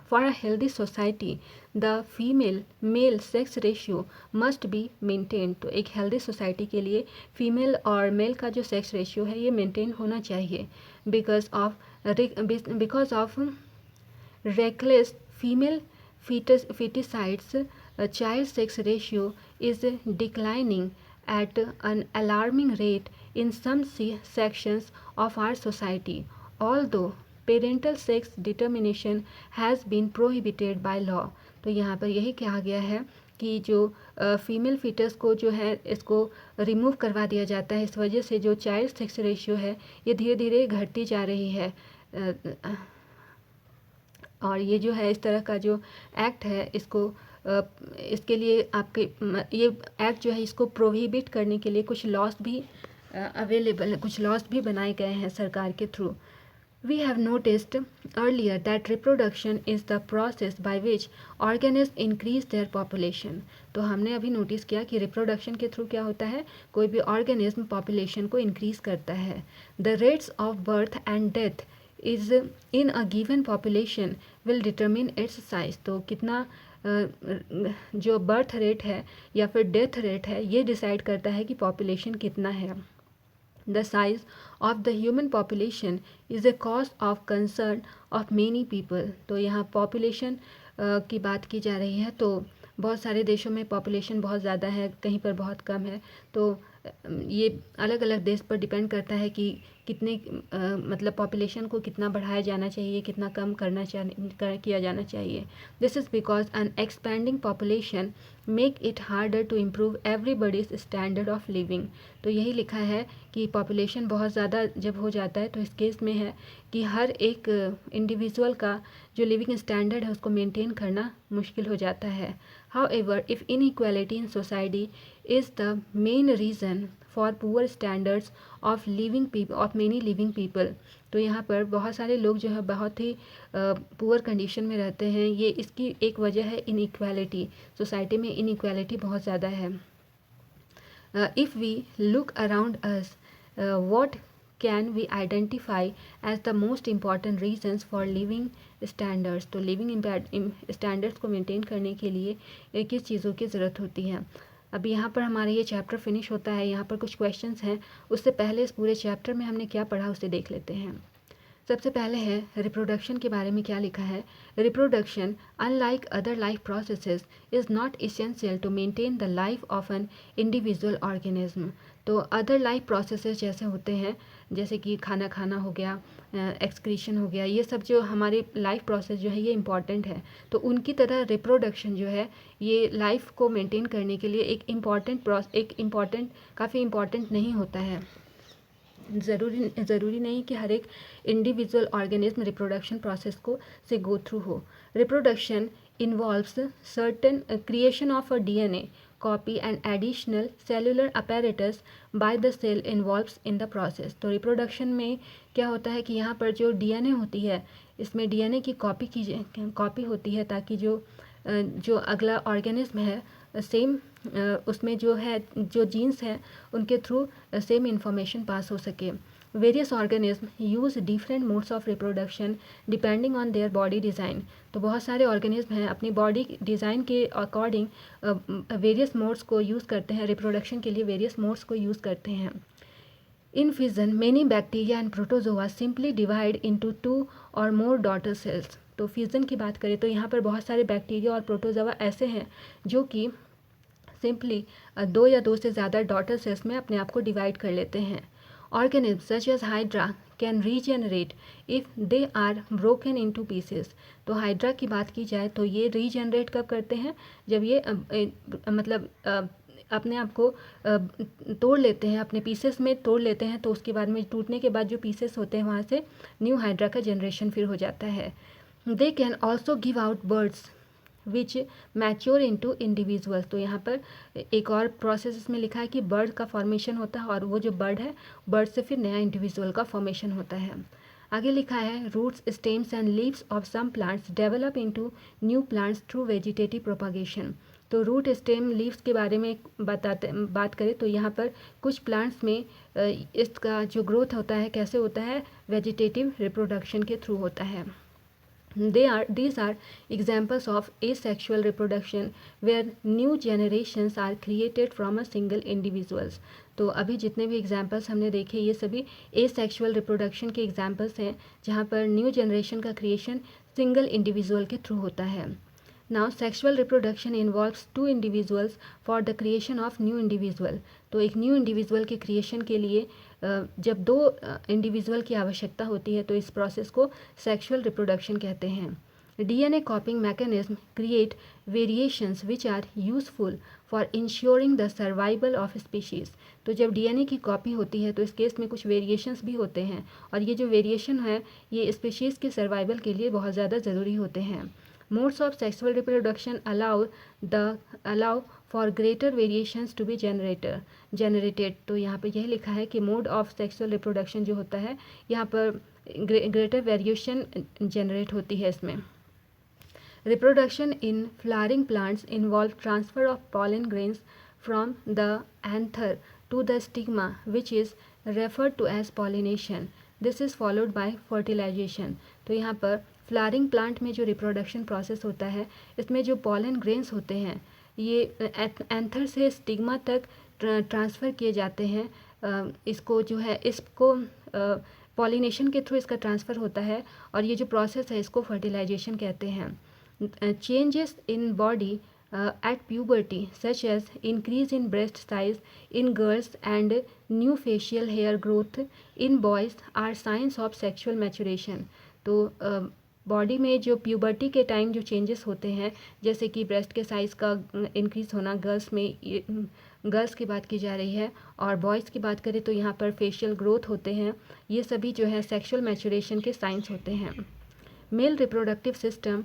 For a healthy society the female male sex ratio must be maintain. तो एक हेल्दी सोसाइटी के लिए फीमेल और मेल का जो सेक्स रेशियो है ये मेंटेन होना चाहिए because of reckless female feticides, child sex ratio is declining at an alarming rate in some sections of our society, although parental sex determination has been prohibited by law. तो यहाँ पर यही कहा गया है कि जो फीमेल फीटस को जो है इसको रिमूव करवा दिया जाता है, इस वजह से जो चाइल्ड सेक्स रेशियो है ये धीरे धीरे घटती जा रही है। और ये जो है इस तरह का जो एक्ट है इसको इसके लिए आपके ये एक्ट जो है इसको प्रोहिबिट करने के लिए कुछ लॉस भी अवेलेबल, कुछ लॉस भी बनाए गए हैं सरकार के through. We have noticed earlier that reproduction is the process by which organisms increase their population. तो हमने अभी नोटिस किया कि रिप्रोडक्शन के थ्रू क्या होता है, कोई भी ऑर्गेनिज्म पॉपुलेशन को इंक्रीज करता है। The rates of birth and death is in a given population will determine its size. तो कितना जो बर्थ रेट है या फिर डेथ रेट है ये डिसाइड करता है कि पॉपुलेशन कितना है। The size of the human population is a cause of concern of many people. तो यहाँ population की बात की जा रही है, तो बहुत सारे देशों में population बहुत ज़्यादा है, कहीं पर बहुत कम है। तो ये अलग अलग देश पर डिपेंड करता है कि कितने मतलब पॉपुलेशन को कितना बढ़ाया जाना चाहिए, कितना कम किया जाना चाहिए। This is because an expanding population make it harder to improve everybody's standard of living. तो यही लिखा है कि पॉपुलेशन बहुत ज़्यादा जब हो जाता है तो इस केस में है कि हर एक इंडिविजुअल का जो लिविंग स्टैंडर्ड है उसको मेंटेन करना मुश्किल हो जाता है। However, if inequality in society is the main reason for poor standards of many living people, तो यहाँ पर बहुत सारे लोग जो है बहुत ही पुअर कंडीशन में रहते हैं, ये इसकी एक वजह है इनइक्वालिटी। सोसाइटी में इनइक्वालिटी बहुत ज़्यादा है। If we look around us, what can we identify as the most important reasons for living standards? तो लिविंग स्टैंडर्ड्स को मेंटेन करने के लिए किस चीज़ों की ज़रूरत होती है। अब यहाँ पर हमारा ये चैप्टर फिनिश होता है, यहाँ पर कुछ क्वेश्चंस हैं। उससे पहले इस पूरे चैप्टर में हमने क्या पढ़ा उसे देख लेते हैं। सबसे पहले है रिप्रोडक्शन के बारे में क्या लिखा है। Reproduction unlike other life processes is not essential to maintain the life of an individual organism. तो अदर लाइफ प्रोसेसेस जैसे होते हैं, जैसे कि खाना खाना हो गया, एक्सक्रीशन हो गया, ये सब जो हमारे लाइफ प्रोसेस जो है ये इम्पॉर्टेंट है। तो उनकी तरह रिप्रोडक्शन जो है ये लाइफ को मेंटेन करने के लिए काफ़ी इम्पॉर्टेंट नहीं होता है। ज़रूरी नहीं कि हर एक इंडिविजुअल ऑर्गेनिज्म रिप्रोडक्शन प्रोसेस को से गो थ्रू हो। Reproduction involves certain creation of a DNA copy and additional cellular apparatus by the cell involved in the process। तो रिप्रोडक्शन में क्या होता है कि यहाँ पर जो DNA होती है इसमें DNA की कॉपी होती है ताकि जो अगला ऑर्गेनिज्म है सेम उसमें जो जीन्स हैं उनके थ्रू सेम इंफॉर्मेशन पास हो सके। Various organism use different modes of reproduction depending on their body design. तो बहुत सारे ऑर्गेनिज्म हैं अपनी बॉडी डिज़ाइन के अकॉर्डिंग वेरियस मोड्स को यूज़ करते हैं, रिप्रोडक्शन के लिए वेरियस मोड्स को यूज़ करते हैं। In fission many bacteria and protozoa simply divide into 2 और मोर डॉटर सेल्स। तो फ्यूज़न की बात करें तो यहाँ पर बहुत सारे बैक्टीरिया और प्रोटोजोआ ऐसे हैं जो कि सिंपली 2 या 2 से ज़्यादा डॉटर सेल्स में अपने आप को डिवाइड कर लेते हैं। Organism such as hydra can regenerate if they are broken into pieces. तो हाइड्रा की बात की जाए तो ये रीजनरेट कब करते हैं, जब ये अपने आप को तोड़ लेते हैं, अपने पीसेस में तोड़ लेते हैं, तो उसके बाद में टूटने के बाद जो पीसेस होते हैं वहाँ से न्यू हाइड्रा का जनरेशन फिर हो जाता है। They can also give out birds which mature into individuals. तो यहाँ पर एक और प्रोसेस इसमें लिखा है कि बर्ड का फॉर्मेशन होता है और वो जो बर्ड है बर्ड से फिर नया इंडिविजुअल का फॉर्मेशन होता है। आगे लिखा है roots stems and leaves of some plants develop into new plants through vegetative propagation. तो रूट स्टेम लीव्स के बारे में बात करें तो यहाँ पर कुछ प्लांट्स में इसका जो ग्रोथ होता है कैसे होता है, वेजिटेटिव रिप्रोडक्शन के थ्रू होता है। These are examples of asexual reproduction where new generations are created from a single individuals. तो अभी जितने भी एग्जाम्पल्स हमने देखे ये सभी एसेक्सुअल रिप्रोडक्शन के एग्जाम्पल्स हैं जहाँ पर न्यू जनरेशन का क्रिएशन सिंगल इंडिविजुअल के थ्रू होता है. Now sexual reproduction involves two individuals for the creation of new individual. तो एक न्यू इंडिविजुअल के क्रिएशन के लिए जब दो इंडिविजुअल की आवश्यकता होती है तो इस प्रोसेस को सेक्सुअल रिप्रोडक्शन कहते हैं. DNA copying mechanism create variations which are useful for ensuring the survival of species. तो जब DNA की कॉपी होती है तो इस केस में कुछ वेरिएशंस भी होते हैं और ये जो वेरिएशन है ये स्पीशीज़ के सर्वाइवल के लिए बहुत ज़्यादा ज़रूरी होते हैं. Modes of sexual reproduction allow for greater variations to be generated. तो यहाँ पे यह लिखा है कि मोड ऑफ सेक्सुअल रिप्रोडक्शन जो होता है यहाँ पर ग्रेटर वेरिएशन जनरेट होती है इसमें. Reproduction in flowering plants involve transfer of pollen grains from the anther to the stigma, which is referred to as pollination. This is followed by fertilization. तो यहाँ पर फ्लावरिंग प्लांट में जो reproduction process होता है इसमें जो पॉलन ग्रेन्स होते हैं ये एंथर से स्टिग्मा तक ट्रांसफ़र किए जाते हैं. इसको जो है इसको पॉलिनेशन के थ्रू इसका ट्रांसफ़र होता है और ये जो प्रोसेस है इसको फर्टिलाइजेशन कहते हैं. Changes in body at puberty such as increase in breast size in girls and new facial hair growth in boys are signs of sexual maturation. तो बॉडी में जो प्यूबर्टी के टाइम जो चेंजेस होते हैं जैसे कि ब्रेस्ट के साइज़ का इंक्रीज़ होना गर्ल्स में, गर्ल्स की बात की जा रही है और बॉयज़ की बात करें तो यहाँ पर फेशियल ग्रोथ होते हैं, ये सभी जो है सेक्सुअल मैचुरेशन के साइंस होते हैं. Male reproductive system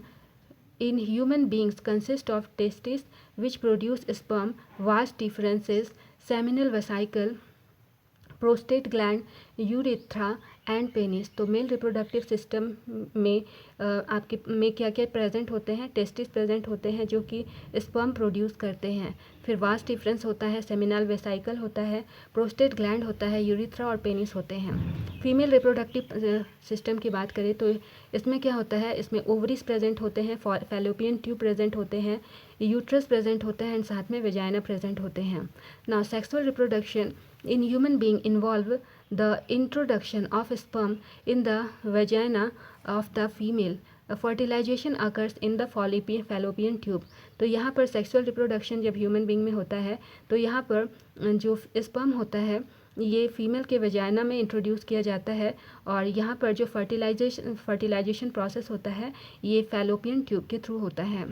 in human beings consist of testes which produce sperm, vas deferens, seminal vesicle, prostate gland, urethra and penis. तो मेल रिप्रोडक्टिव सिस्टम में आपके में क्या क्या प्रेजेंट होते हैं, टेस्टिस प्रेजेंट होते हैं जो कि स्पर्म प्रोड्यूस करते हैं, फिर वास डिफरेंस होता है, सेमिनल वेसाइकल होता है, प्रोस्टेट ग्लैंड होता है, यूरिथ्रा और पेनिस होते हैं. फीमेल रिप्रोडक्टिव सिस्टम की बात करें तो इसमें क्या होता है, इसमें ओवरीज प्रेजेंट होते हैं, फैलोपियन ट्यूब प्रेजेंट होते हैं, यूट्रस प्रेजेंट होता है एंड साथ में वेजाइना प्रेजेंट होते हैं. Now sexual reproduction in human being involve the introduction of sperm in the vagina of the female. Fertilization occurs in the fallopian tube. तो यहाँ पर सेक्सुअल रिप्रोडक्शन जब ह्यूमन बींग में होता है तो यहाँ पर जो स्पर्म होता है ये फीमेल के वेजाइना में इंट्रोड्यूस किया जाता है और यहाँ पर जो फर्टिलाइजेशन प्रोसेस होता है ये फैलोपियन ट्यूब के थ्रू होता है.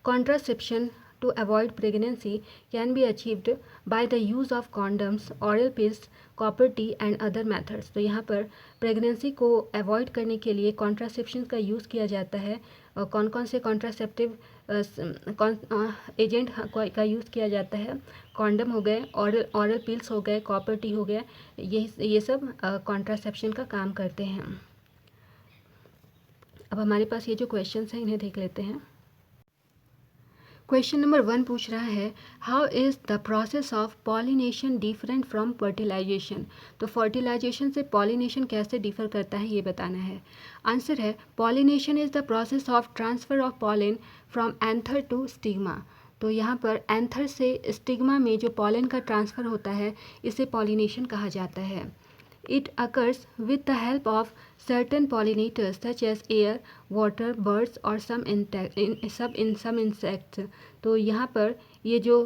Contraception to avoid pregnancy can be achieved by the use of condoms, oral pills, copper tea and other methods. तो यहाँ पर प्रेगनेंसी को अवॉइड करने के लिए कॉन्ट्रासेप्शन का यूज़ किया जाता है. कौन कौन से कॉन्ट्रासेप्टिव एजेंट का यूज़ किया जाता है, कॉन्डम हो गए, ऑरल पिल्स हो गए, कॉपर टी हो गया, ये सब कॉन्ट्रासेप्शन का काम करते हैं. अब हमारे पास ये जो क्वेश्चंस हैं इन्हें देख लेते हैं. क्वेश्चन नंबर 1 पूछ रहा है how is the process of pollination different from fertilisation. तो फर्टिलाइजेशन से पॉलिनेशन कैसे डिफर करता है ये बताना है. आंसर है pollination is the process of transfer of pollen from anther to stigma. तो यहाँ पर एंथर से स्टिग्मा में जो पॉलन का ट्रांसफ़र होता है इसे पॉलिनेशन कहा जाता है. It occurs with the help of certain pollinators such as air, water, birds or some insects. तो यहाँ पर ये जो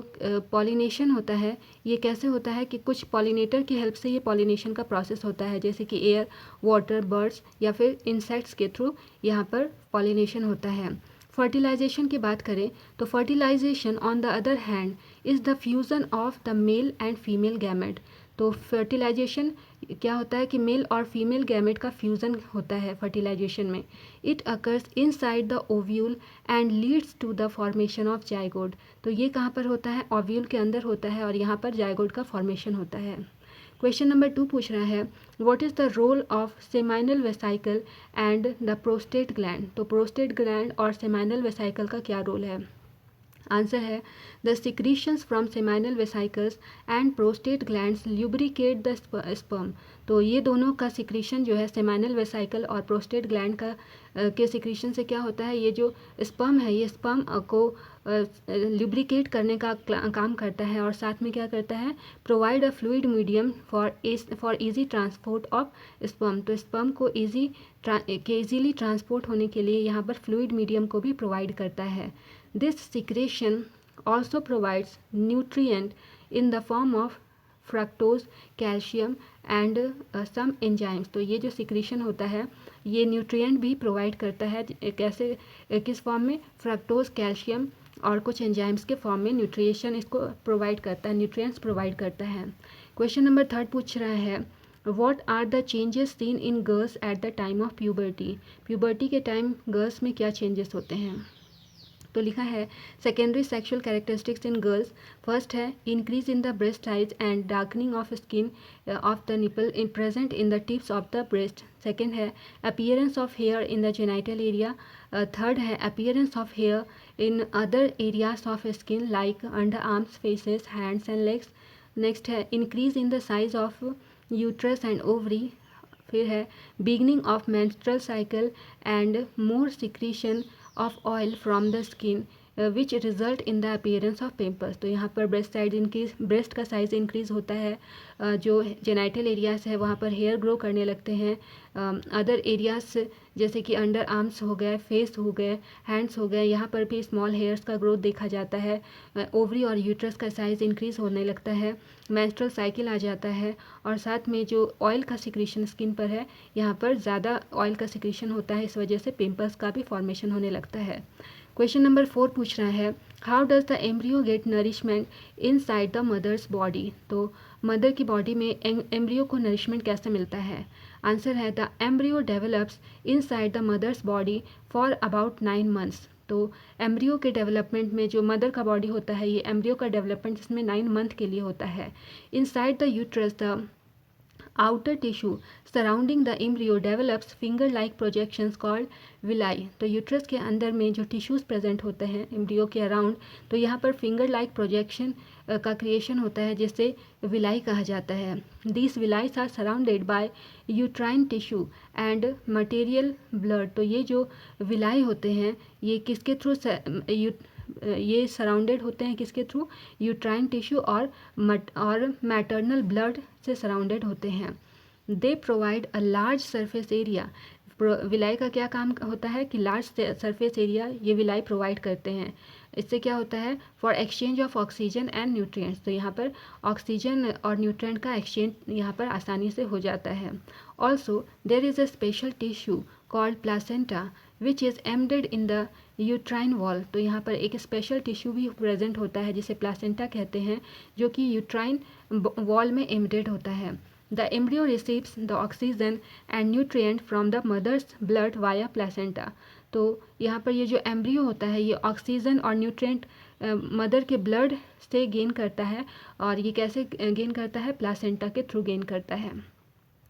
पॉलिनेशन होता है ये कैसे होता है कि कुछ पॉलिनेटर की हेल्प से ये पॉलिनेशन का प्रोसेस होता है जैसे कि एयर, वाटर, बर्ड्स या फिर इंसेक्ट्स के थ्रू यहाँ पर पॉलिनेशन होता है. फर्टिलाइजेशन की बात करें तो fertilisation on the other hand is the fusion of the male and female gamete. तो फर्टिलाइजेशन क्या होता है कि मेल और फीमेल गैमेट का फ्यूज़न होता है फर्टिलाइजेशन में. It occurs inside the ovule and leads to the formation of zygote. तो ये कहाँ पर होता है, ओव्यूल के अंदर होता है और यहाँ पर जाइगोट का फॉर्मेशन होता है. क्वेश्चन नंबर 2 पूछ रहा है what is the role of seminal vesicle and the prostate gland. तो प्रोस्टेट ग्लैंड और सेमाइनल वेसाइकल का क्या रोल है. आंसर है the secretions from seminal vesicles and prostate glands lubricate the sperm. तो ये दोनों का सिक्रीशन जो है सेमाइनल वेसिकल और प्रोस्टेट ग्लैंड का के सिक्रीशन से क्या होता है, ये जो स्पर्म है ये स्पर्म को ल्यूब्रिकेट करने का काम करता है और साथ में क्या करता है, provide a fluid medium for easy transport of sperm. तो स्पर्म को इजीली ट्रांसपोर्ट होने के लिए यहाँ पर फ्लूइड मीडियम को भी प्रोवाइड करता है। This secretion also provides nutrient in the form of fructose, calcium and some enzymes। तो ये जो सिक्रीशन होता है ये न्यूट्रिएंट भी प्रोवाइड करता है, कैसे, किस फॉर्म में, फ्रक्टोज, कैल्शियम और कुछ एंजाइम्स के फॉर्म में न्यूट्रिएशन इसको प्रोवाइड करता है, न्यूट्रिएंट्स प्रोवाइड करता है। क्वेश्चन नंबर 3 पूछ रहा है what are the changes seen in girls at the time of puberty. Puberty के टाइम गर्ल्स में क्या चेंजेस होते हैं। तो लिखा है secondary sexual characteristics in girls, first है increase in the breast size and darkening of skin of the nipple in present in the tips of the breast. Second है appearance of hair in the genital area. Third है appearance of hair in other areas of skin like under arms, faces, hands and legs. Next है increase in the size of uterus and ovary. फिर है beginning of menstrual cycle and more secretion of oil from the skin which result in the appearance of pimples. तो यहाँ पर breast का size increase होता है, जो जेनाइटल एरियाज है वहाँ पर हेयर ग्रो करने लगते हैं, अदर एरियाज जैसे कि अंडर आर्म्स हो गए, फेस हो गए, हैंड्स हो गए, यहाँ पर भी स्मॉल हेयर्स का ग्रोथ देखा जाता है, ओवरी और यूट्रस का साइज़ इंक्रीज होने लगता है, मेंस्ट्रुअल साइकिल आ जाता है और साथ में जो ऑयल का सिक्रीशन स्किन पर है यहाँ पर ज़्यादा ऑयल का सिक्रीशन होता है, इस वजह से पिम्पल्स का भी फॉर्मेशन होने लगता है। क्वेश्चन नंबर 4 पूछ रहा है how does the embryo get nourishment inside the mother's body. तो मदर की बॉडी में एम्ब्रियो को नरिशमेंट कैसे मिलता है। आंसर है the embryo develops inside the mother's body for about 9 months. तो एम्ब्रियो के डेवलपमेंट में जो मदर का बॉडी होता है ये एम्ब्रियो का डेवलपमेंट इसमें 9 मंथ के लिए होता है। Inside the uterus the outer tissue surrounding the embryo develops finger-like projections called villi। तो यूट्रस के अंदर में जो टिश्यूज़ प्रेजेंट होते हैं एम्ब्रियो के अराउंड, तो यहाँ पर फिंगर लाइक प्रोजेक्शन का क्रिएशन होता है जिसे विलाई कहा जाता है। These villi are surrounded by uterine tissue and material blood. तो ये जो विलाई होते हैं ये किसके थ्रू ये सराउंडेड होते हैं, किसके थ्रू, यूट्राइन टिश्यू और मैटरनल ब्लड से सराउंडेड होते हैं। They provide a large surface area. Villi का क्या काम होता है कि लार्ज सरफेस एरिया ये विलाई प्रोवाइड करते हैं। इससे क्या होता है, for exchange of oxygen and nutrients. तो यहाँ पर ऑक्सीजन और न्यूट्रिएंट का एक्सचेंज यहाँ पर आसानी से हो जाता है। Also there is a special tissue called placenta which is embedded in the uterine wall. तो यहाँ पर एक स्पेशल टिश्यू भी प्रेजेंट होता है जिसे प्लासेंटा कहते हैं, जो कि यूट्राइन वॉल में एम्बेडेड होता है। The embryo receives the oxygen and nutrient from the mother's blood via placenta. तो यहाँ पर ये जो एम्ब्रियो होता है ये ऑक्सीजन और न्यूट्रिएंट मदर के ब्लड से गेन करता है, और ये कैसे गेन करता है, प्लासेंटा के थ्रू गेन करता है।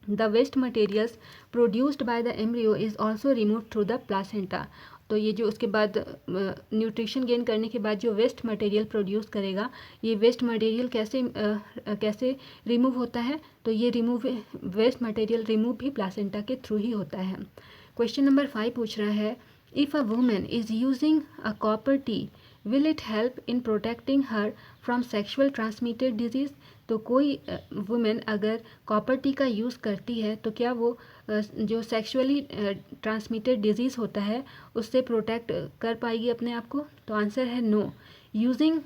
The waste materials produced by the embryo is also removed through the placenta। तो ये जो उसके बाद न्यूट्रिशन गेन करने के बाद जो वेस्ट मटेरियल प्रोड्यूस करेगा, ये वेस्ट मटेरियल कैसे रिमूव होता है, तो ये वेस्ट मटेरियल रिमूव भी प्लासेंटा के थ्रू ही होता है। क्वेश्चन नंबर 5 पूछ रहा है if a women is using a copper T will it help in protecting her from sexual transmitted disease. तो कोई वुमेन अगर कॉपर टी का यूज़ करती है तो क्या वो जो सेक्सुअली ट्रांसमिटेड डिजीज़ होता है उससे प्रोटेक्ट कर पाएगी अपने आप को। तो आंसर है no. Using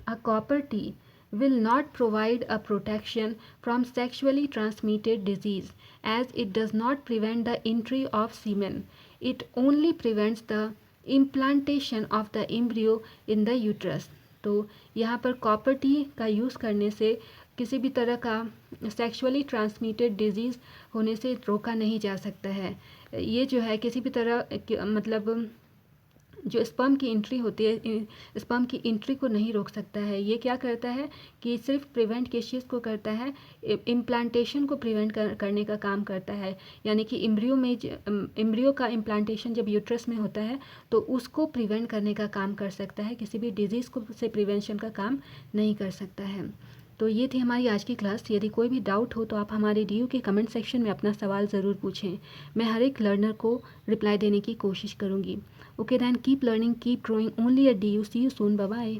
a copper T will not provide a protection from sexually transmitted disease as it does not prevent the entry of semen. It only prevents the implantation of the embryo in the uterus। तो यहाँ पर copper T का use करने से किसी भी तरह का सेक्सुअली ट्रांसमिटेड डिजीज़ होने से रोका नहीं जा सकता है। ये जो है किसी भी तरह मतलब जो स्पर्म की एंट्री होती है, स्पर्म की एंट्री को नहीं रोक सकता है। ये क्या करता है कि सिर्फ प्रिवेंट केसेस को करता है, इम्प्लांटेशन को प्रिवेंट करने का काम करता है। यानी कि एम्ब्रियो का इम्प्लांटेशन जब यूट्रस में होता है तो उसको प्रिवेंट करने का काम कर सकता है, किसी भी डिजीज़ को से प्रिवेंशन का काम नहीं कर सकता है। तो ये थी हमारी आज की क्लास। यदि कोई भी डाउट हो तो आप हमारे डीयू के कमेंट सेक्शन में अपना सवाल ज़रूर पूछें। मैं हर एक लर्नर को रिप्लाई देने की कोशिश करूँगी। Okay then, keep learning, keep growing only at DU. See you soon, bye bye.